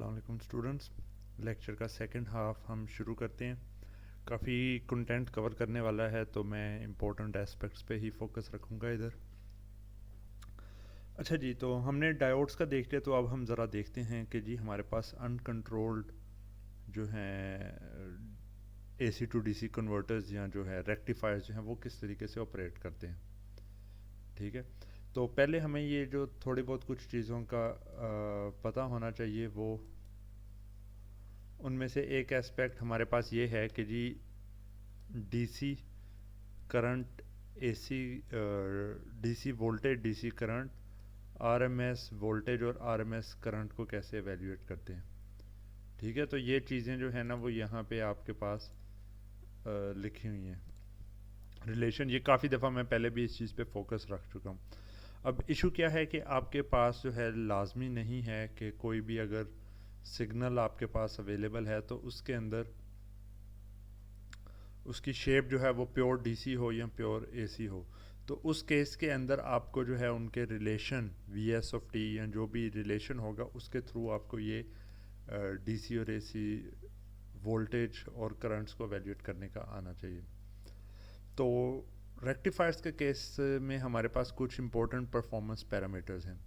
अस्सलाम वालेकुम students. Lecture का सेकंड हाफ हम शुरू करते हैं। काफ़ी कंटेंट कवर करने वाला है तो मैं इम्पोर्टेंट एस्पेक्ट्स पे ही फोकस रखूँगा इधर। अच्छा जी, तो हमने डायोड्स का देख लिया, तो अब हम ज़रा देखते हैं कि जी हमारे पास अनकंट्रोल्ड जो हैं एसी टू डीसी कन्वर्टर्स या जो है रेक्टिफायर्स जो हैं वो किस तरीके से ऑपरेट करते हैं। ठीक है, तो पहले हमें ये जो थोड़ी बहुत कुछ चीज़ों का पता होना चाहिए, वो उनमें से एक एस्पेक्ट हमारे पास ये है कि जी DC current, AC DC voltage, DC current, RMS voltage और आरएमएस करंट को कैसे एवेल्यूएट करते हैं। ठीक है, तो ये चीज़ें जो है ना वो यहाँ पे आपके पास लिखी हुई हैं। रिलेशन ये काफ़ी दफ़ा मैं पहले भी इस चीज़ पे फोकस रख चुका हूँ। अब इशू क्या है कि आपके पास जो है लाजमी नहीं है कि कोई भी अगर सिग्नल आपके पास अवेलेबल है तो उसके अंदर उसकी शेप जो है वो प्योर डीसी हो या प्योर एसी हो। तो उस केस के अंदर आपको जो है उनके relation V S of T या जो भी रिलेशन होगा उसके थ्रू आपको ये डीसी और एसी वोल्टेज और करंट्स को वैल्यूएट करने का आना चाहिए। तो रेक्टिफायर्स के केस में हमारे पास कुछ इंपॉर्टेंट परफॉर्मेंस पैरामीटर्स हैं।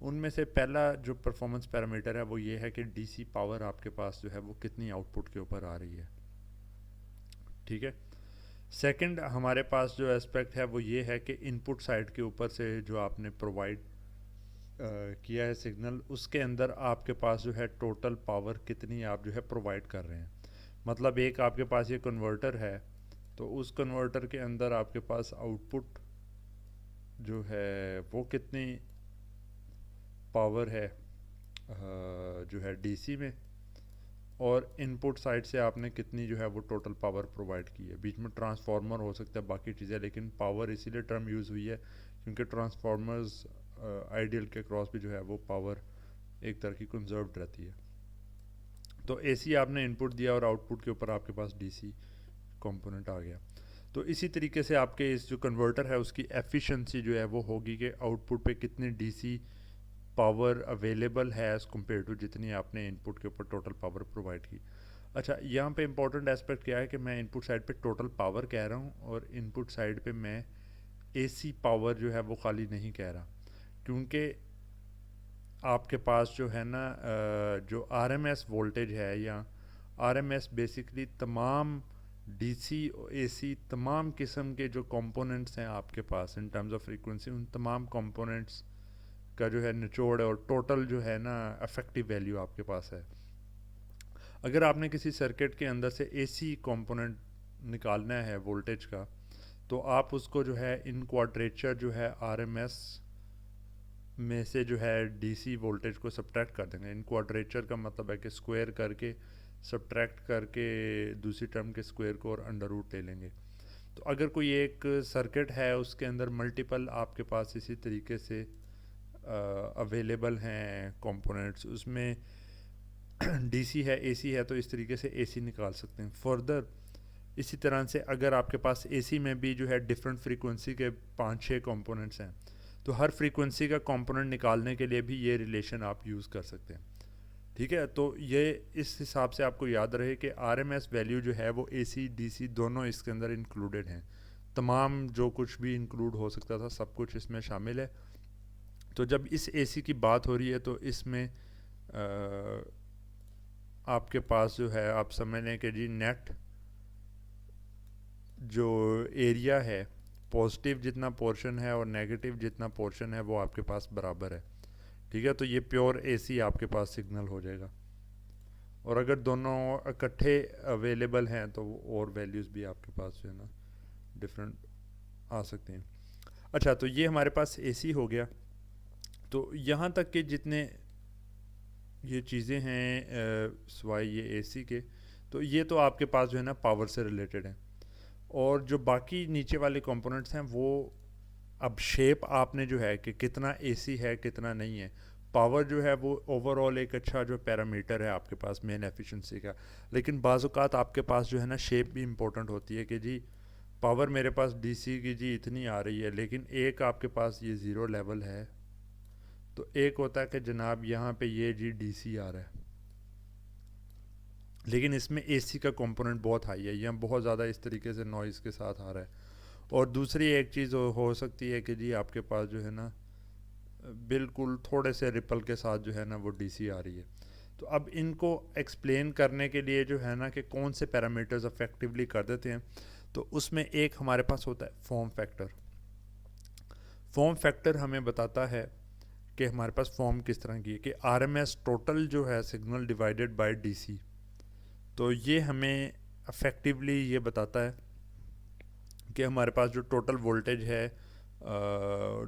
उनमें से पहला जो परफॉर्मेंस पैरामीटर है वो ये है कि डीसी पावर आपके पास जो है वो कितनी आउटपुट के ऊपर आ रही है। ठीक है, सेकंड हमारे पास जो एस्पेक्ट है वो ये है कि इनपुट साइड के ऊपर से जो आपने प्रोवाइड किया है सिग्नल, उसके अंदर आपके पास जो है टोटल पावर कितनी आप जो है प्रोवाइड कर रहे हैं। मतलब एक आपके पास ये कन्वर्टर है, तो उस कन्वर्टर के अंदर आपके पास आउटपुट जो है वो कितनी पावर है जो है डीसी में, और इनपुट साइड से आपने कितनी जो है वो टोटल पावर प्रोवाइड की है। बीच में ट्रांसफार्मर हो सकता है, बाकी चीज़ें, लेकिन पावर इसीलिए टर्म यूज़ हुई है क्योंकि ट्रांसफार्मर्स आइडियल के क्रॉस भी जो है वो पावर एक तरह की कंजर्व्ड रहती है। तो एसी आपने इनपुट दिया और आउटपुट के ऊपर आपके पास डीसी कंपोनेंट आ गया। तो इसी तरीके से आपके इस जो कन्वर्टर है उसकी एफिशिएंसी जो है वो होगी कि आउटपुट पे कितनी डीसी पावर अवेलेबल है एज़ कम्पेयर टू जितनी आपने इनपुट के ऊपर टोटल पावर प्रोवाइड की। अच्छा, यहाँ पे इंपॉर्टेंट एस्पेक्ट क्या है कि मैं इनपुट साइड पे टोटल पावर कह रहा हूँ और इनपुट साइड पे मैं एसी पावर जो है वो खाली नहीं कह रहा, क्योंकि आपके पास जो है ना जो आरएमएस वोल्टेज है या आरएमएस बेसिकली तमाम डीसी एसी तमाम किस्म के जो कंपोनेंट्स हैं आपके पास इन टर्म्स ऑफ फ्रीक्वेंसी, उन तमाम कंपोनेंट्स का जो है निचोड़ है और टोटल जो है ना इफेक्टिव वैल्यू आपके पास है। अगर आपने किसी सर्किट के अंदर से एसी कंपोनेंट निकालना है वोल्टेज का, तो आप उसको जो है इन क्वाड्रेचर जो है आरएमएस में से जो है डीसी वोल्टेज को सब्ट्रैक्ट कर देंगे। इन क्वाड्रेचर का मतलब है कि स्क्वायर करके सब्ट्रैक्ट करके दूसरी टर्म के स्क्वायर को और अंडर रूट ले लेंगे। तो अगर कोई एक सर्किट है उसके अंदर मल्टीपल आपके पास इसी तरीके से अवेलेबल हैं कंपोनेंट्स, उसमें डीसी है, एसी है, तो इस तरीके से एसी निकाल सकते हैं। फर्दर इसी तरह से अगर आपके पास एसी में भी जो है डिफरेंट फ्रीक्वेंसी के 5-6 कंपोनेंट्स हैं, तो हर फ्रीक्वेंसी का कंपोनेंट निकालने के लिए भी ये रिलेशन आप यूज़ कर सकते हैं। ठीक है, तो ये इस हिसाब से आपको याद रहे कि आरएमएस वैल्यू जो है वो एसी डीसी दोनों इसके अंदर इंक्लूडेड हैं। तमाम जो कुछ भी इंक्लूड हो सकता था सब कुछ इसमें शामिल है। तो जब इस एसी की बात हो रही है तो इसमें आपके पास जो है आप समझ लें कि जी नेट जो एरिया है, पॉजिटिव जितना पोर्शन है और नेगेटिव जितना पोर्शन है वो आपके पास बराबर है। ठीक है, तो ये प्योर एसी आपके पास सिग्नल हो जाएगा। और अगर दोनों इकट्ठे अवेलेबल हैं तो और वैल्यूज़ भी आपके पास जो है ना डिफरेंट आ सकते हैं। अच्छा, तो ये हमारे पास एसी हो गया। तो यहाँ तक के जितने ये चीज़ें हैं सिवाय ये एसी के, तो ये तो आपके पास जो है ना पावर से रिलेटेड है। और जो बाकी नीचे वाले कंपोनेंट्स हैं वो अब शेप आपने जो है कि कितना एसी है कितना नहीं है, पावर जो है वो ओवरऑल एक अच्छा जो पैरामीटर है आपके पास मेन एफिशिएंसी का। लेकिन बाज़-औक़ात आपके पास जो है ना शेप भी इम्पोर्टेंट होती है कि जी पावर मेरे पास डीसी की जी इतनी आ रही है, लेकिन एक आपके पास ये ज़ीरो लेवल है, तो एक होता है कि जनाब यहाँ पे ये जी डीसी आ रहा है। लेकिन इसमें एसी का कंपोनेंट बहुत हाई है, यहाँ बहुत ज़्यादा इस तरीके से नॉइज़ के साथ आ रहा है। और दूसरी एक चीज़ हो सकती है कि जी आपके पास जो है ना बिल्कुल थोड़े से रिपल के साथ जो है ना वो डीसी आ रही है। तो अब इनको एक्सप्लेन करने के लिए जो है ना कि कौन से पैरामीटर्स अफेक्टिवली कर देते हैं, तो उसमें एक हमारे पास होता है फॉर्म फैक्टर। फॉर्म फैक्टर हमें बताता है कि हमारे पास फॉर्म किस तरह की है, कि आरएमएस टोटल जो है सिग्नल डिवाइडेड बाय डीसी। तो ये हमें अफेक्टिवली ये बताता है कि हमारे पास जो टोटल वोल्टेज है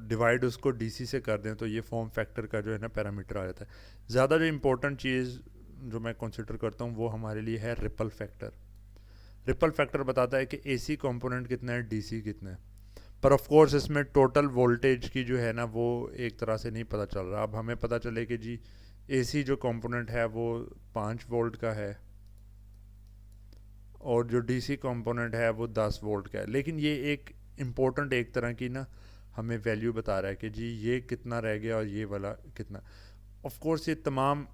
डिवाइड उसको डीसी से कर दें, तो ये फॉर्म फैक्टर का जो है ना पैरामीटर आ जाता है। ज़्यादा जो इम्पोर्टेंट चीज़ जो मैं कंसिडर करता हूँ वो हमारे लिए है रिपल फैक्टर। रिपल फैक्टर बताता है कि एसी कंपोनेंट कितना है, डीसी कितना है। पर ऑफ कोर्स इसमें टोटल वोल्टेज की जो है ना वो एक तरह से नहीं पता चल रहा। अब हमें पता चले कि जी एसी जो कंपोनेंट है वो 5 वोल्ट का है और जो डीसी कंपोनेंट है वो 10 वोल्ट का है, लेकिन ये एक इम्पोर्टेंट एक तरह की ना हमें वैल्यू बता रहा है कि जी ये कितना रह गया और ये वाला कितना। ऑफ कोर्स ये तमाम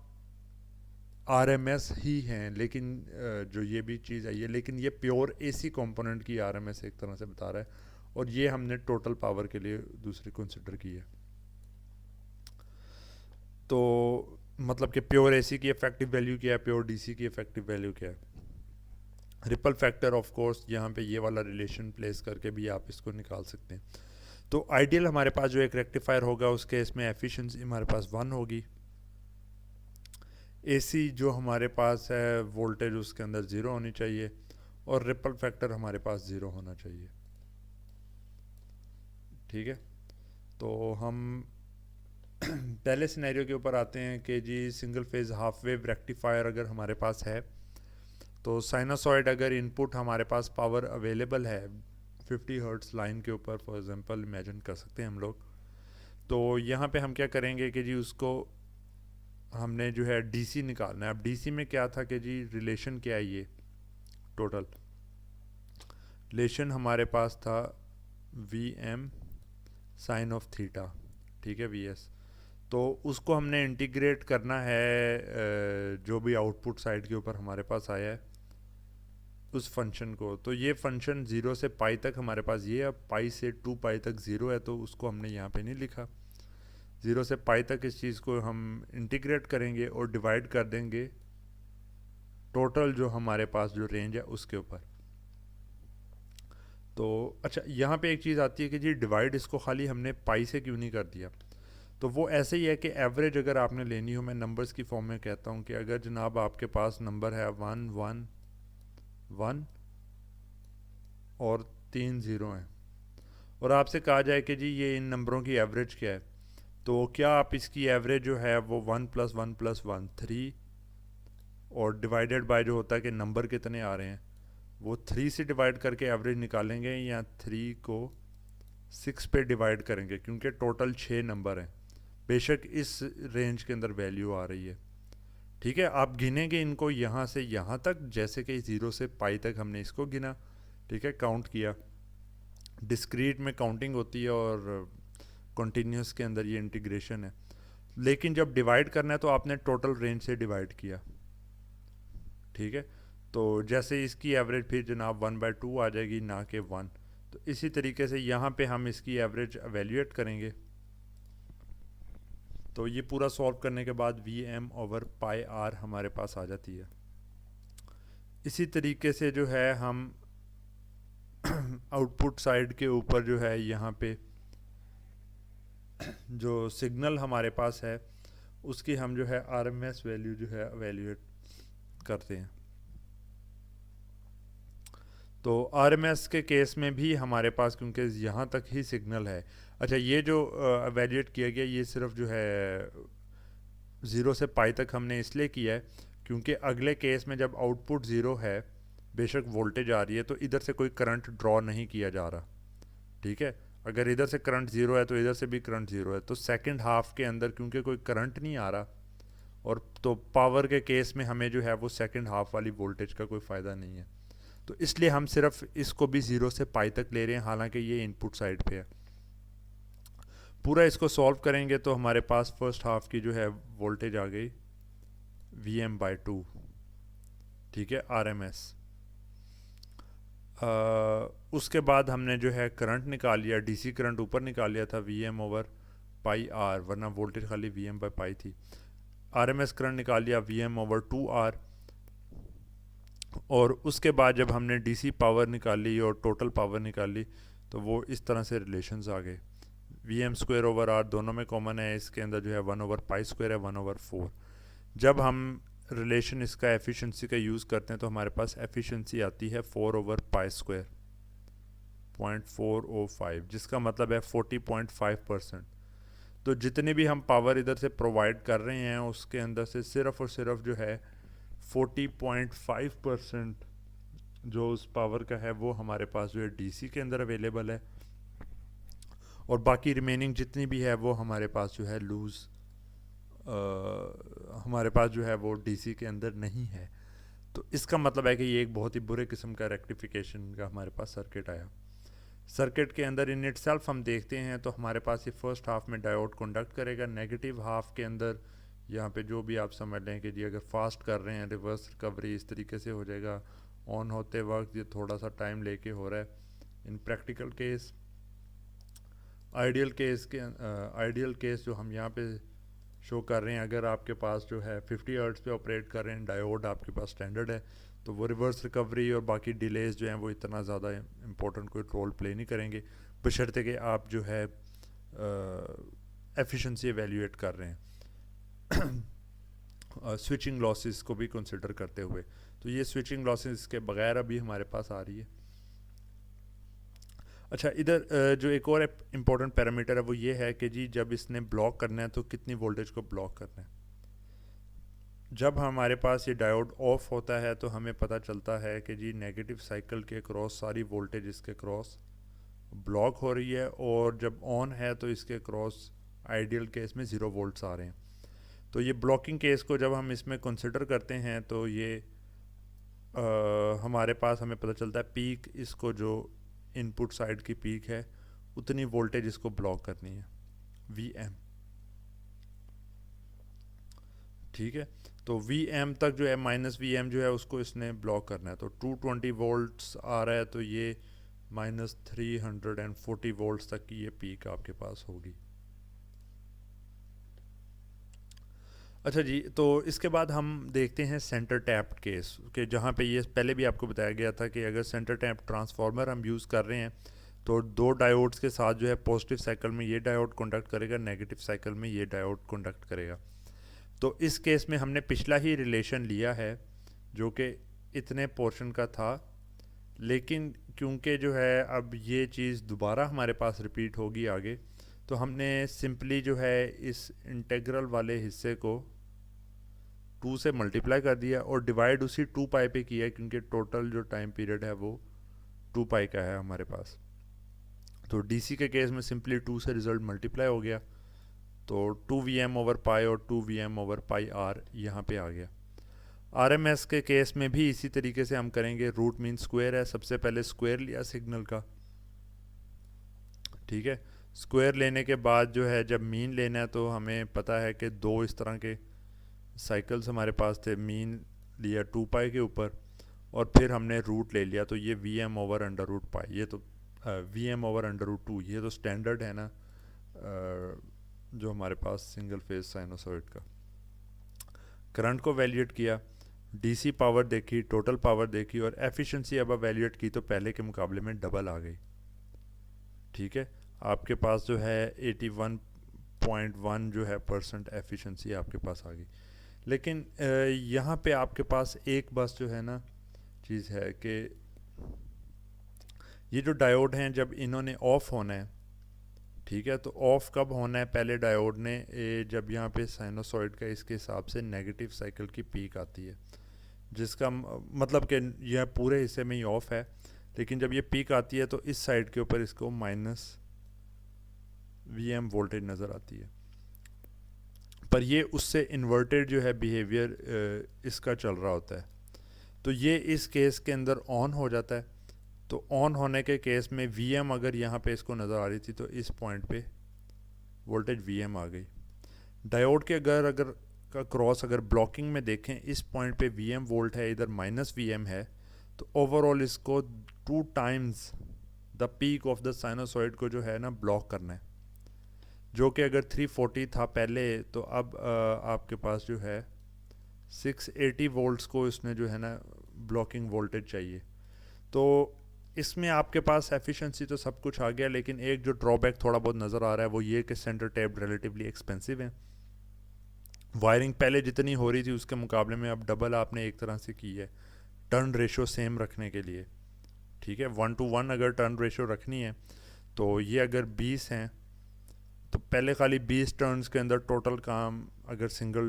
आरएमएस ही हैं, लेकिन जो ये भी चीज़ आई है, लेकिन ये प्योर एसी कंपोनेंट की आरएमएस एक तरह से बता रहा है, और ये हमने टोटल पावर के लिए दूसरी कंसिडर की है। तो मतलब कि प्योर एसी की इफेक्टिव वैल्यू क्या है, प्योर डीसी की इफेक्टिव वैल्यू क्या है। रिपल फैक्टर ऑफ कोर्स यहाँ पे ये वाला रिलेशन प्लेस करके भी आप इसको निकाल सकते हैं। तो आइडियल हमारे पास जो एक रेक्टिफायर होगा उसके इसमें एफिशिएंसी हमारे पास 1 होगी। एसी जो हमारे पास है वोल्टेज उसके अंदर 0 होनी चाहिए, और रिपल फैक्टर हमारे पास 0 होना चाहिए। ठीक है, तो हम पहले सिनेरियो के ऊपर आते हैं कि जी single phase half wave rectifier अगर हमारे पास है, तो साइनोसॉइड अगर इनपुट हमारे पास पावर अवेलेबल है 50 हर्ट्स लाइन के ऊपर फॉर एग्जांपल इमेजिन कर सकते हैं हम लोग, तो यहाँ पे हम क्या करेंगे कि जी उसको हमने जो है डीसी निकालना है। अब डीसी में क्या था कि जी रिलेशन क्या है, ये टोटल रिलेशन हमारे पास था V M sine of theta, ठीक है, वी एस। तो उसको हमने इंटीग्रेट करना है जो भी आउटपुट साइड के ऊपर हमारे पास आया है उस फंक्शन को। तो ये फंक्शन 0 से पाई तक हमारे पास ये है, पाई से 2 पाई तक 0 है, तो उसको हमने यहाँ पे नहीं लिखा। 0 से पाई तक इस चीज़ को हम इंटीग्रेट करेंगे और डिवाइड कर देंगे टोटल जो हमारे पास जो रेंज है उसके ऊपर। तो अच्छा, यहाँ पे एक चीज़ आती है कि जी डिवाइड इसको खाली हमने पाई से क्यों नहीं कर दिया। तो वो ऐसे ही है कि एवरेज अगर आपने लेनी हो, मैं नंबर्स की फॉर्म में कहता हूँ कि अगर जनाब आपके पास नंबर है 1 1 1 और 3 0 हैं, और आपसे कहा जाए कि जी ये इन नंबरों की एवरेज क्या है, तो क्या आप इसकी एवरेज जो है वो 1 + 1 + 1 3 और डिवाइडेड बाय जो होता है कि नंबर कितने आ रहे हैं वो 3 से डिवाइड करके एवरेज निकालेंगे, या 3 को 6 पे डिवाइड करेंगे, क्योंकि टोटल 6 नंबर हैं। बेशक इस रेंज के अंदर वैल्यू आ रही है। ठीक है, आप गिनेंगे इनको यहाँ से यहाँ तक, जैसे कि 0 से पाई तक हमने इसको गिना, ठीक है, काउंट किया। डिस्क्रीट में काउंटिंग होती है और कॉन्टीन्यूस के अंदर ये इंटीग्रेशन है। लेकिन जब डिवाइड करना है तो आपने टोटल रेंज से डिवाइड किया, ठीक है। तो जैसे इसकी एवरेज फिर जनाब 1/2 आ जाएगी, ना कि 1। तो इसी तरीके से यहाँ पे हम इसकी एवरेज एवेल्यूएट करेंगे। तो ये पूरा सॉल्व करने के बाद Vm/πr हमारे पास आ जाती है। इसी तरीके से जो है हम आउटपुट साइड के ऊपर जो है यहाँ पे जो सिग्नल हमारे पास है उसकी हम जो है आरएमएस वैल्यू जो है एवेल्यूएट करते हैं। तो आरएमएस के केस में भी हमारे पास क्योंकि यहाँ तक ही सिग्नल है, अच्छा ये जो एवेल्यूएट किया गया ये सिर्फ जो है 0 से पाई तक हमने इसलिए किया है क्योंकि अगले केस में जब आउटपुट 0 है, बेशक वोल्टेज आ रही है, तो इधर से कोई करंट ड्रॉ नहीं किया जा रहा, ठीक है। अगर इधर से करंट 0 है तो इधर से भी करंट 0 है, तो सेकंड हाफ के अंदर क्योंकि कोई करंट नहीं आ रहा, और तो पावर के केस में हमें जो है वो सेकंड हाफ वाली वोल्टेज का कोई फ़ायदा नहीं है। तो इसलिए हम सिर्फ इसको भी 0 से पाई तक ले रहे हैं, हालांकि ये इनपुट साइड पे है। पूरा इसको सॉल्व करेंगे तो हमारे पास फर्स्ट हाफ की जो है वोल्टेज आ गई Vm/2, ठीक है, RMS। उसके बाद हमने जो है करंट निकाल लिया, DC करंट ऊपर निकाल लिया था VM ओवर पाई R, वरना वोल्टेज खाली VM बाई पाई थी। RMS करंट निकाल लिया VM ओवर 2R, और उसके बाद जब हमने DC पावर निकाली और टोटल पावर निकाली तो वो इस तरह से रिलेशंस आ गए। VM स्क्वायर ओवर R दोनों में कॉमन है, इसके अंदर जो है 1 ओवर पाई स्क्वायर है, 1 ओवर 4। जब हम रिलेशन इसका एफिशिएंसी का यूज़ करते हैं तो हमारे पास एफिशिएंसी आती है 4 ओवर पाई स्क्वायर 0.405, जिसका मतलब है 40.5%। तो जितनी भी हम पावर इधर से प्रोवाइड कर रहे हैं उसके अंदर से सिर्फ और सिर्फ जो है 40.5% जो उस पावर का है वो हमारे पास जो है DC के अंदर अवेलेबल है, और बाकी रिमेनिंग जितनी भी है वो हमारे पास जो है हमारे पास जो है वो DC के अंदर नहीं है। तो इसका मतलब है कि ये एक बहुत ही बुरे किस्म का रेक्टिफिकेशन का हमारे पास सर्किट आया। सर्किट के अंदर इन इटसेल्फ हम देखते हैं तो हमारे पास ये फर्स्ट हाफ में डायोड कंडक्ट करेगा, नेगेटिव हाफ के अंदर यहाँ पे जो भी आप समझ लें कि जी अगर फास्ट कर रहे हैं रिवर्स रिकवरी इस तरीके से हो जाएगा, ऑन होते वक्त ये थोड़ा सा टाइम लेके हो रहा है। इन प्रैक्टिकल केस, आइडियल केस जो हम यहाँ पे शो कर रहे हैं, अगर आपके पास जो है 50 हर्ट्ज पे ऑपरेट कर रहे हैं, डायोड आपके पास स्टैंडर्ड है, तो वो रिवर्स रिकवरी और बाकी डिलेज जो हैं वो इतना ज़्यादा इम्पोर्टेंट कोई रोल प्ले नहीं करेंगे, बशर्ते कि आप जो है एफिशिएंसी एवेल्यूएट कर रहे हैं स्विचिंग लॉसेस को भी कंसिडर करते हुए। तो ये स्विचिंग लॉसेस के बगैर अभी हमारे पास आ रही है। अच्छा, इधर जो एक और इम्पोर्टेंट पैरामीटर है वो ये है कि जी जब इसने ब्लॉक करना है तो कितनी वोल्टेज को ब्लॉक करना है। जब हमारे पास ये डायोड ऑफ होता है तो हमें पता चलता है कि जी नेगेटिव साइकिल के क्रॉस सारी वोल्टेज इसके क्रॉस ब्लॉक हो रही है, और जब ऑन है तो इसके क्रॉस आइडियल केस में 0 वोल्ट्स आ रहे हैं। तो ये ब्लॉकिंग केस को जब हम इसमें कंसिडर करते हैं तो ये हमारे पास हमें पता चलता है पीक इसको जो इनपुट साइड की पीक है उतनी वोल्टेज इसको ब्लॉक करनी है, VM। ठीक है, तो VM तक जो है -VM जो है उसको इसने ब्लॉक करना है। तो 220 वोल्ट्स आ रहा है तो ये -340 वोल्ट्स तक की ये पीक आपके पास होगी। अच्छा जी, तो इसके बाद हम देखते हैं सेंटर टैप्ड केस के, जहाँ पे ये पहले भी आपको बताया गया था कि अगर सेंटर टैप ट्रांसफार्मर हम यूज़ कर रहे हैं तो 2 डायोड्स के साथ जो है पॉजिटिव साइकिल में ये डायोड कंडक्ट करेगा, नेगेटिव साइकिल में ये डायोड कंडक्ट करेगा। तो इस केस में हमने पिछला ही रिलेशन लिया है जो कि इतने पोर्शन का था, लेकिन क्योंकि जो है अब ये चीज़ दोबारा हमारे पास रिपीट होगी आगे, तो हमने सिंपली जो है इस इंटेग्रल वाले हिस्से को 2 से मल्टीप्लाई कर दिया और डिवाइड उसी 2 पाई पे किया, क्योंकि टोटल जो टाइम पीरियड है वो 2 पाई का है हमारे पास। तो DC के केस में सिंपली 2 से रिजल्ट मल्टीप्लाई हो गया, तो 2VM ओवर पाई और 2VM ओवर पाई R यहाँ पे आ गया। RMS के केस में भी इसी तरीके से हम करेंगे, रूट मीन स्क्वायर है, सबसे पहले स्क्वायर लिया सिग्नल का। ठीक है, स्क्वायर लेने के बाद जो है जब मीन लेना है तो हमें पता है कि 2 इस तरह के साइकिल्स हमारे पास थे, मीन लिया 2 पाई के ऊपर और फिर हमने रूट ले लिया, तो ये VM over under root pi, ये तो VM ओवर अंडर रूट 2, ये तो स्टैंडर्ड है ना जो हमारे पास सिंगल फेज साइनोसॉइड का। करंट को वैल्यूएट किया, DC पावर देखी, टोटल पावर देखी, और एफिशिएंसी अब वैल्यूएट की तो पहले के मुकाबले में डबल आ गई। ठीक है, आपके पास जो है 81.1 जो है % एफिशिएंसी आपके पास आ गई। लेकिन यहाँ पे आपके पास एक बस जो है ना चीज़ है कि ये जो डायोड हैं जब इन्होंने ऑफ होना है, ठीक है, तो ऑफ कब होना है, पहले डायोड ने जब यहाँ पे साइनोसॉइड का इसके हिसाब से नेगेटिव साइकिल की पीक आती है, जिसका मतलब कि यह पूरे हिस्से में ही ऑफ है, लेकिन जब ये पीक आती है तो इस साइड के ऊपर इसको -VM वोल्टेज नज़र आती है, पर ये उससे इन्वर्टेड जो है बिहेवियर इसका चल रहा होता है। तो ये इस केस के अंदर ऑन हो जाता है, तो ऑन होने के केस में VM अगर यहाँ पे इसको नज़र आ रही थी तो इस पॉइंट पे वोल्टेज VM आ गई। डायोड के अगर का क्रॉस अगर ब्लॉकिंग में देखें, इस पॉइंट पे Vm वोल्ट है, इधर माइनस Vm है, तो ओवरऑल इसको 2 times the peak of the sinusoid को जो है ना ब्लॉक करना है, जो कि अगर 340 था पहले, तो अब आपके पास जो है 680 वोल्ट्स को इसने जो है ना ब्लॉकिंग वोल्टेज चाहिए। तो इसमें आपके पास एफिशिएंसी तो सब कुछ आ गया, लेकिन एक जो ड्रॉबैक थोड़ा बहुत नज़र आ रहा है वो ये कि सेंटर टैप रिलेटिवली एक्सपेंसिव है। वायरिंग पहले जितनी हो रही थी उसके मुकाबले में अब डबल आपने एक तरह से की है टर्न रेशो सेम रखने के लिए। ठीक है, 1:1 अगर टर्न रेशो रखनी है तो ये अगर 20 हैं तो पहले खाली 20 टर्न्स के अंदर टोटल काम, अगर सिंगल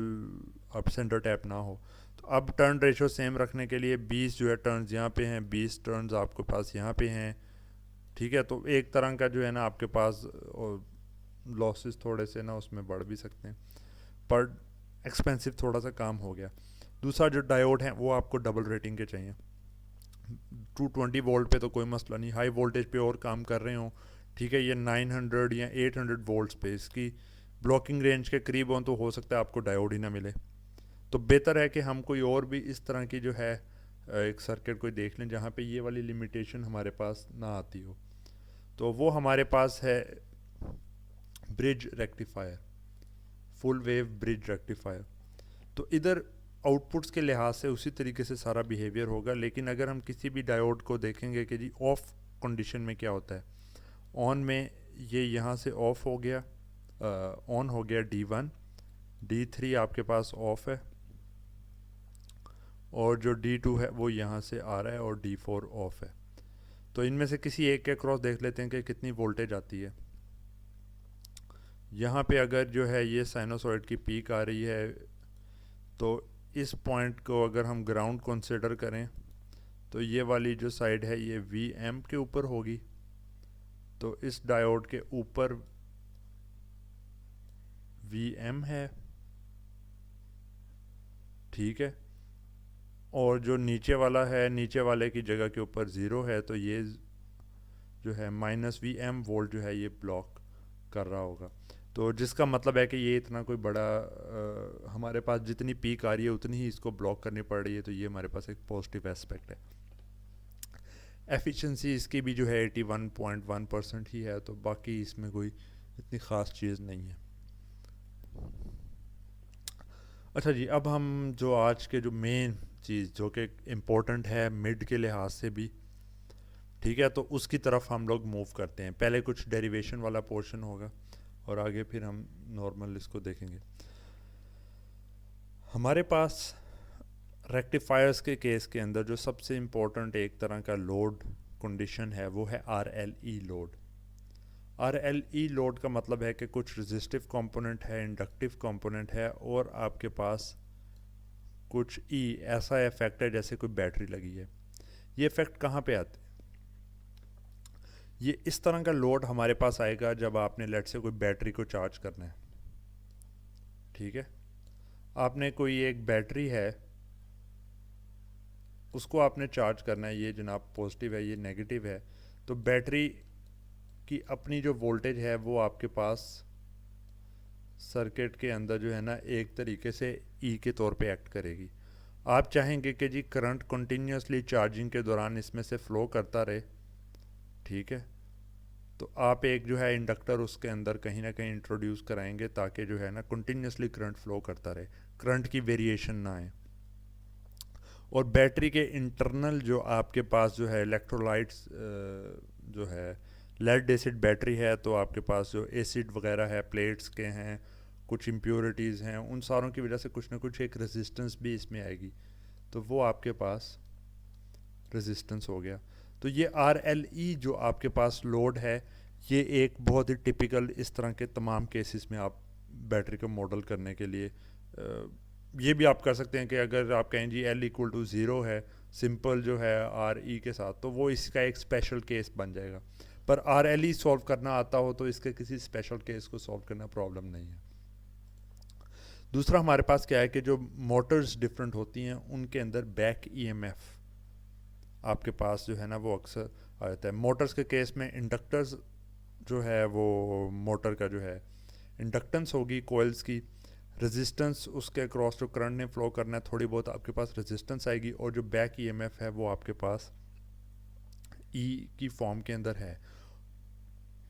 अब सेंटर टैप ना हो तो अब टर्न रेशो सेम रखने के लिए 20 जो है टर्न्स यहाँ पे हैं, 20 टर्न्स आपके पास यहाँ पे हैं। ठीक है, तो एक तरह का जो है ना आपके पास लॉसेस थोड़े से ना उसमें बढ़ भी सकते हैं, पर एक्सपेंसिव थोड़ा सा काम हो गया। दूसरा जो डायोड है वो आपको डबल रेटिंग के चाहिए। 220 वोल्ट पे तो कोई मसला नहीं, हाई वोल्टेज पे और काम कर रहे हो, ठीक है, ये 900 या 800 वोल्ट्स पे इसकी ब्लॉकिंग रेंज के करीब हो तो हो सकता है आपको डायोड ही ना मिले। तो बेहतर है कि हम कोई और भी इस तरह की जो है एक सर्किट कोई देख लें जहाँ पे ये वाली लिमिटेशन हमारे पास ना आती हो। तो वो हमारे पास है bridge rectifier, full wave bridge rectifier. तो इधर आउटपुट्स के लिहाज से उसी तरीके से सारा बिहेवियर होगा, लेकिन अगर हम किसी भी डायोड को देखेंगे कि जी ऑफ कंडीशन में क्या होता है, ऑन में ये यहाँ से ऑफ हो गया, ऑन हो गया D1, D3 आपके पास ऑफ है, और जो D2 है वो यहाँ से आ रहा है, और D4 ऑफ है। तो इनमें से किसी एक के क्रॉस देख लेते हैं कि कितनी वोल्टेज आती है। यहाँ पे अगर जो है ये साइनोसॉइड की पीक आ रही है, तो इस पॉइंट को अगर हम ग्राउंड कंसिडर करें तो ये वाली जो साइड है ये Vm के ऊपर होगी, तो इस डायोड के ऊपर Vm है, ठीक है, और जो नीचे वाला है, नीचे वाले की जगह के ऊपर 0 है, तो ये जो है -Vm वोल्ट जो है ये ब्लॉक कर रहा होगा। तो जिसका मतलब है कि ये इतना कोई बड़ा हमारे पास जितनी पीक आ रही है उतनी ही इसको ब्लॉक करनी पड़ रही है, तो ये हमारे पास एक पॉजिटिव एस्पेक्ट है। एफिशिएंसी इसकी भी जो है 81.1% ही है, तो बाकी इसमें कोई इतनी ख़ास चीज़ नहीं है। अच्छा जी, अब हम जो आज के जो मेन चीज़ जो कि इम्पोर्टेंट है मिड के लिहाज से भी, ठीक है, तो उसकी तरफ हम लोग मूव करते हैं। पहले कुछ डेरिवेशन वाला पोर्शन होगा और आगे फिर हम नॉर्मल इसको देखेंगे। हमारे पास रेक्टिफायर्स के केस के अंदर जो सबसे इम्पोर्टेंट एक तरह का लोड कंडीशन है वो है RLE लोड। RLE लोड का मतलब है कि कुछ रेजिस्टिव कंपोनेंट है, इंडक्टिव कंपोनेंट है, और आपके पास कुछ ऐसा इफेक्ट है जैसे कोई बैटरी लगी है। ये इफेक्ट कहाँ पे आते हैं? ये इस तरह का लोड हमारे पास आएगा जब आपने लेट से कोई बैटरी को चार्ज करना है। ठीक है, आपने कोई एक बैटरी है उसको आपने चार्ज करना है, ये जनाब पॉजिटिव है, ये नेगेटिव है, तो बैटरी की अपनी जो वोल्टेज है वो आपके पास सर्किट के अंदर जो है ना एक तरीके से के तौर पे एक्ट करेगी। आप चाहेंगे कि जी करंट कंटिन्यूसली चार्जिंग के दौरान इसमें से फ़्लो करता रहे, ठीक है, तो आप एक जो है इंडक्टर उसके अंदर कहीं ना कहीं इंट्रोड्यूस कराएंगे ताकि जो है ना कंटिन्यूसली करंट फ्लो करता रहे, करंट की वेरिएशन ना आए। और बैटरी के इंटरनल जो आपके पास जो है इलेक्ट्रोलाइट्स जो है लेड एसिड बैटरी है, तो आपके पास जो एसिड वगैरह है प्लेट्स के हैं, कुछ इम्प्योरिटीज़ हैं, उन सारों की वजह से कुछ ना कुछ एक रेजिस्टेंस भी इसमें आएगी, तो वो आपके पास रेजिस्टेंस हो गया। तो ये RLE जो आपके पास लोड है, ये एक बहुत ही टिपिकल इस तरह के तमाम केसेस में आप बैटरी को मॉडल करने के लिए ये भी आप कर सकते हैं कि अगर आप कहें जी L=0 है, सिंपल जो है RE के साथ, तो वो इसका एक स्पेशल केस बन जाएगा। पर RLE सॉल्व करना आता हो तो इसके किसी स्पेशल केस को सॉल्व करना प्रॉब्लम नहीं है। दूसरा हमारे पास क्या है कि जो मोटर्स डिफरेंट होती हैं उनके अंदर बैक EMF आपके पास जो है ना वो अक्सर आ जाता है। मोटर्स के केस में इंडक्टर्स जो है वो मोटर का जो है इंडक्टेंस होगी कोयल्स की, रेजिस्टेंस उसके अक्रॉस जो करंट ने फ्लो करना है, थोड़ी बहुत आपके पास रेजिस्टेंस आएगी, और जो बैक ईएमएफ है वो आपके पास ई की फॉर्म के अंदर है।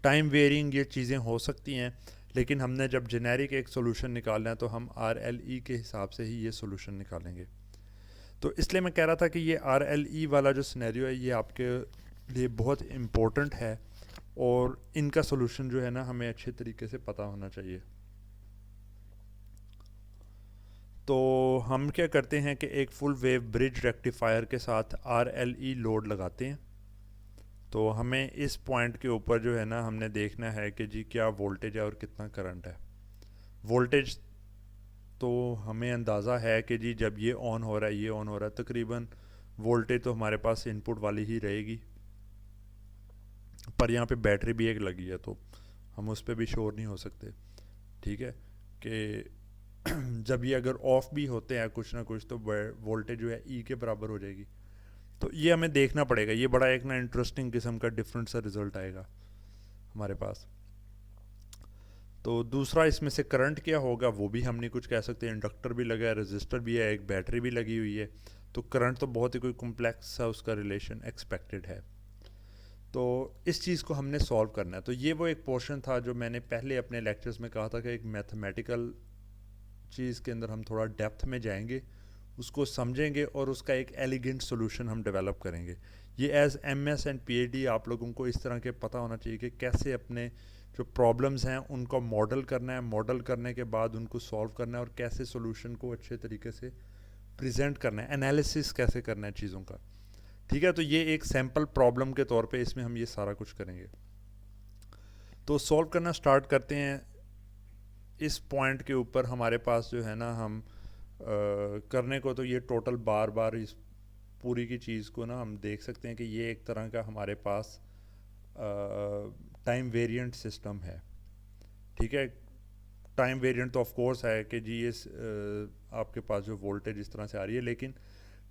टाइम वेरिंग ये चीज़ें हो सकती हैं, लेकिन हमने जब जेनेरिक एक सोल्यूशन निकालना है तो हम आर एल ई के हिसाब से ही ये सोल्यूशन निकालेंगे। तो इसलिए मैं कह रहा था कि ये आर एल ई वाला जो सिनेरियो है ये आपके लिए बहुत इम्पोर्टेंट है, और इनका सोल्यूशन जो है ना हमें अच्छे तरीके से पता होना चाहिए। तो हम क्या करते हैं कि एक फुल वेव ब्रिज रेक्टिफायर के साथ आर एल ई लोड लगाते हैं। तो हमें इस पॉइंट के ऊपर जो है ना हमने देखना है कि जी क्या वोल्टेज है और कितना करंट है। वोल्टेज तो हमें अंदाज़ा है कि जी जब ये ऑन हो रहा है, ये ऑन हो रहा है, तकरीबन वोल्टेज तो हमारे पास इनपुट वाली ही रहेगी, पर यहाँ पे बैटरी भी एक लगी है तो हम उस पर भी श्योर नहीं हो सकते। ठीक है कि जब ये अगर ऑफ भी होते हैं कुछ ना कुछ तो वोल्टेज जो है ई के बराबर हो जाएगी। तो ये हमें देखना पड़ेगा, ये बड़ा एक ना इंटरेस्टिंग किस्म का डिफरेंट सा रिजल्ट आएगा हमारे पास। तो दूसरा इसमें से करंट क्या होगा वो भी हम नहीं कुछ कह सकते। इंडक्टर भी लगा है, रजिस्टर भी है, एक बैटरी भी लगी हुई है, तो करंट तो बहुत ही कोई कॉम्प्लेक्स सा उसका रिलेशन एक्सपेक्टेड है। तो इस चीज़ को हमने सॉल्व करना है। तो ये वो एक पोर्शन था जो मैंने पहले अपने लेक्चर्स में कहा था कि एक मैथमेटिकल चीज़ के अंदर हम थोड़ा डेप्थ में जाएंगे, उसको समझेंगे और उसका एक एलिगेंट सोल्यूशन हम डेवलप करेंगे। ये एज एमएस एंड पीएचडी आप लोगों को इस तरह के पता होना चाहिए कि कैसे अपने जो प्रॉब्लम्स हैं उनको मॉडल करना है, मॉडल करने के बाद उनको सॉल्व करना है, और कैसे सोल्यूशन को अच्छे तरीके से प्रेजेंट करना है, एनालिसिस कैसे करना है चीज़ों का। ठीक है, तो ये एक सैम्पल प्रॉब्लम के तौर पे इसमें हम ये सारा कुछ करेंगे। तो सॉल्व करना स्टार्ट करते हैं। इस पॉइंट के ऊपर हमारे पास जो है ना हम करने को तो ये टोटल बार बार इस पूरी की चीज़ को ना हम देख सकते हैं कि ये एक तरह का हमारे पास टाइम वेरिएंट सिस्टम है। ठीक है, टाइम वेरिएंट तो ऑफ कोर्स है कि जी ये आपके पास जो वोल्टेज इस तरह से आ रही है, लेकिन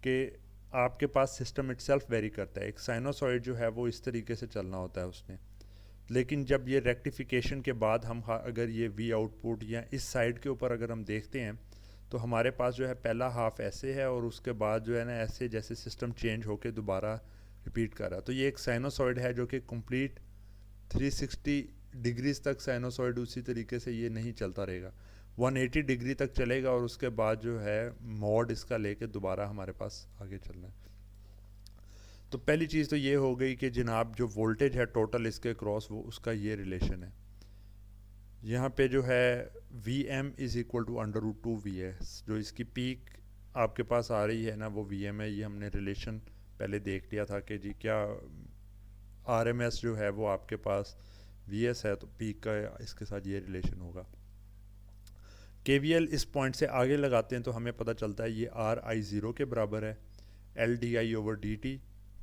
कि आपके पास सिस्टम इटसेल्फ वेरी करता है। एक साइनोसॉइड जो है वो इस तरीके से चलना होता है उसने, लेकिन जब ये रेक्टिफिकेशन के बाद हम अगर ये वी आउटपुट या इस साइड के ऊपर अगर हम देखते हैं तो हमारे पास जो है पहला हाफ ऐसे है और उसके बाद जो है ना ऐसे जैसे सिस्टम चेंज होके दोबारा रिपीट कर रहा है। तो ये एक साइनोसॉइड है जो कि कंप्लीट 360 डिग्रीज तक साइनोसॉइड उसी तरीके से ये नहीं चलता रहेगा, 180 डिग्री तक चलेगा और उसके बाद जो है मॉड इसका लेके दोबारा हमारे पास आगे चलना है। तो पहली चीज़ तो ये हो गई कि जनाब जो वोल्टेज है टोटल इसके क्रॉस वो उसका ये रिलेशन है। यहाँ पे जो है V M is equal to under root 2 V S, जो इसकी पीक आपके पास आ रही है ना वो वी एम है। ये हमने रिलेशन पहले देख लिया था कि जी क्या आर एम एस जो है वो आपके पास वी एस है, तो पीक का इसके साथ ये रिलेशन होगा। के वी एल इस पॉइंट से आगे लगाते हैं तो हमें पता चलता है ये आर आई ज़ीरो के बराबर है, L D I over D T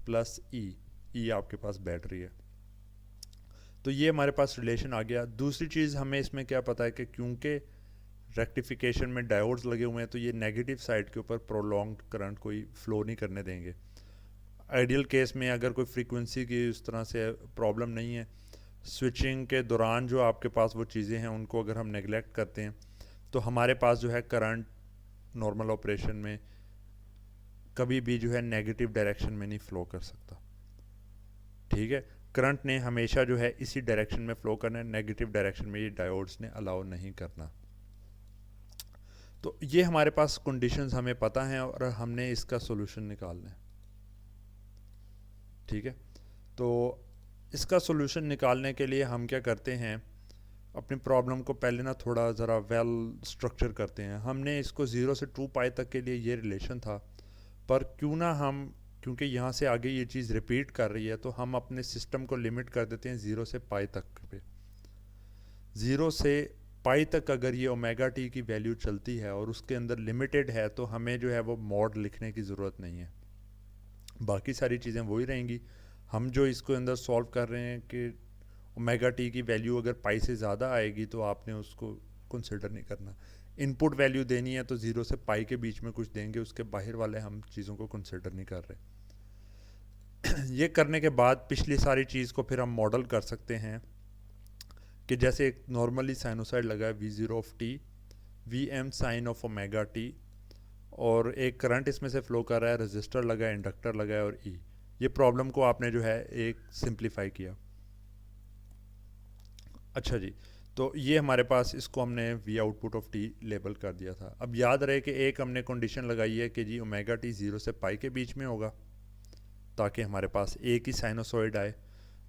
plus E आपके पास बैटरी है। तो ये हमारे पास रिलेशन आ गया। दूसरी चीज़ हमें इसमें क्या पता है कि क्योंकि रेक्टिफिकेशन में डायोड्स लगे हुए हैं तो ये नेगेटिव साइड के ऊपर प्रोलॉन्ग्ड करंट कोई फ्लो नहीं करने देंगे। आइडियल केस में अगर कोई फ्रीक्वेंसी की उस तरह से प्रॉब्लम नहीं है, स्विचिंग के दौरान जो आपके पास वो चीज़ें हैं उनको अगर हम नेगलेक्ट करते हैं तो हमारे पास जो है करंट नॉर्मल ऑपरेशन में कभी भी जो है नेगेटिव डायरेक्शन में नहीं फ़्लो कर सकता। ठीक है, करंट ने हमेशा जो है इसी डायरेक्शन में फ़्लो करना है, नेगेटिव डायरेक्शन में ये डायोड्स ने अलाउ नहीं करना। तो ये हमारे पास कंडीशंस हमें पता हैं और हमने इसका सोल्यूशन निकालना है। ठीक है, तो इसका सोल्यूशन निकालने के लिए हम क्या करते हैं, अपनी प्रॉब्लम को पहले ना थोड़ा ज़रा वेल स्ट्रक्चर करते हैं। हमने इसको 0 से 2 पाई तक के लिए ये रिलेशन था, पर क्यों ना हम, क्योंकि यहाँ से आगे ये चीज़ रिपीट कर रही है तो हम अपने सिस्टम को लिमिट कर देते हैं 0 से पाई तक पे। 0 से पाई तक अगर ये ओमेगा टी की वैल्यू चलती है और उसके अंदर लिमिटेड है तो हमें जो है वो मॉड लिखने की ज़रूरत नहीं है, बाकी सारी चीज़ें वही रहेंगी। हम जो इसको अंदर सॉल्व कर रहे हैं कि ओमेगा टी की वैल्यू अगर पाई से ज़्यादा आएगी तो आपने उसको कंसिडर नहीं करना। इनपुट वैल्यू देनी है तो 0 से पाई के बीच में कुछ देंगे, उसके बाहर वाले हम चीज़ों को कंसिडर नहीं कर रहे। ये करने के बाद पिछली सारी चीज़ को फिर हम मॉडल कर सकते हैं कि जैसे एक नॉर्मली साइनोसाइड लगा है V0 of t, V M sine of omega T, और एक करंट इसमें से फ्लो कर रहा है, रजिस्टर लगा है, इंडक्टर लगा है और ई। ये प्रॉब्लम को आपने जो है एक सिंप्लीफाई किया। अच्छा जी, तो ये हमारे पास, इसको हमने we output of T label कर दिया था। अब याद रहे कि एक हमने कंडीशन लगाई है कि जी ओमेगा टी 0 से पाई के बीच में होगा, ताकि हमारे पास एक ही साइनोसॉइड आए,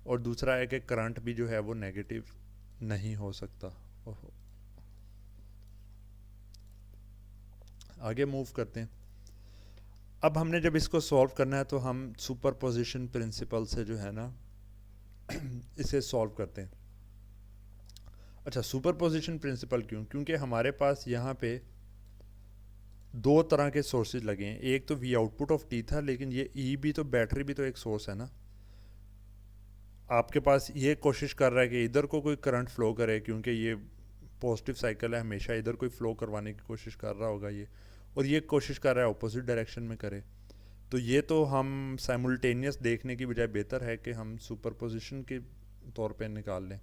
और दूसरा है कि करंट भी जो है वो नेगेटिव नहीं हो सकता। ओहो, आगे मूव करते हैं। अब हमने जब इसको सॉल्व करना है तो हम सुपरपोजिशन प्रिंसिपल से जो है ना इसे सॉल्व करते हैं। अच्छा, सुपरपोजिशन प्रिंसिपल क्यों? क्योंकि हमारे पास यहाँ पे दो तरह के सोर्सेज लगे हैं। एक तो वी आउटपुट ऑफ टी था, लेकिन ये ई भी तो, बैटरी भी तो एक सोर्स है ना। आपके पास ये कोशिश कर रहा है कि इधर को कोई करंट फ्लो करे, क्योंकि ये पॉजिटिव साइकिल है, हमेशा इधर कोई फ्लो करवाने की कोशिश कर रहा होगा ये, और ये कोशिश कर रहा है अपोजिट डायरेक्शन में करे। तो ये तो हम साइमल्टेनियस देखने की बजाय बेहतर है कि हम सुपरपोजिशन के तौर पे निकाल लें।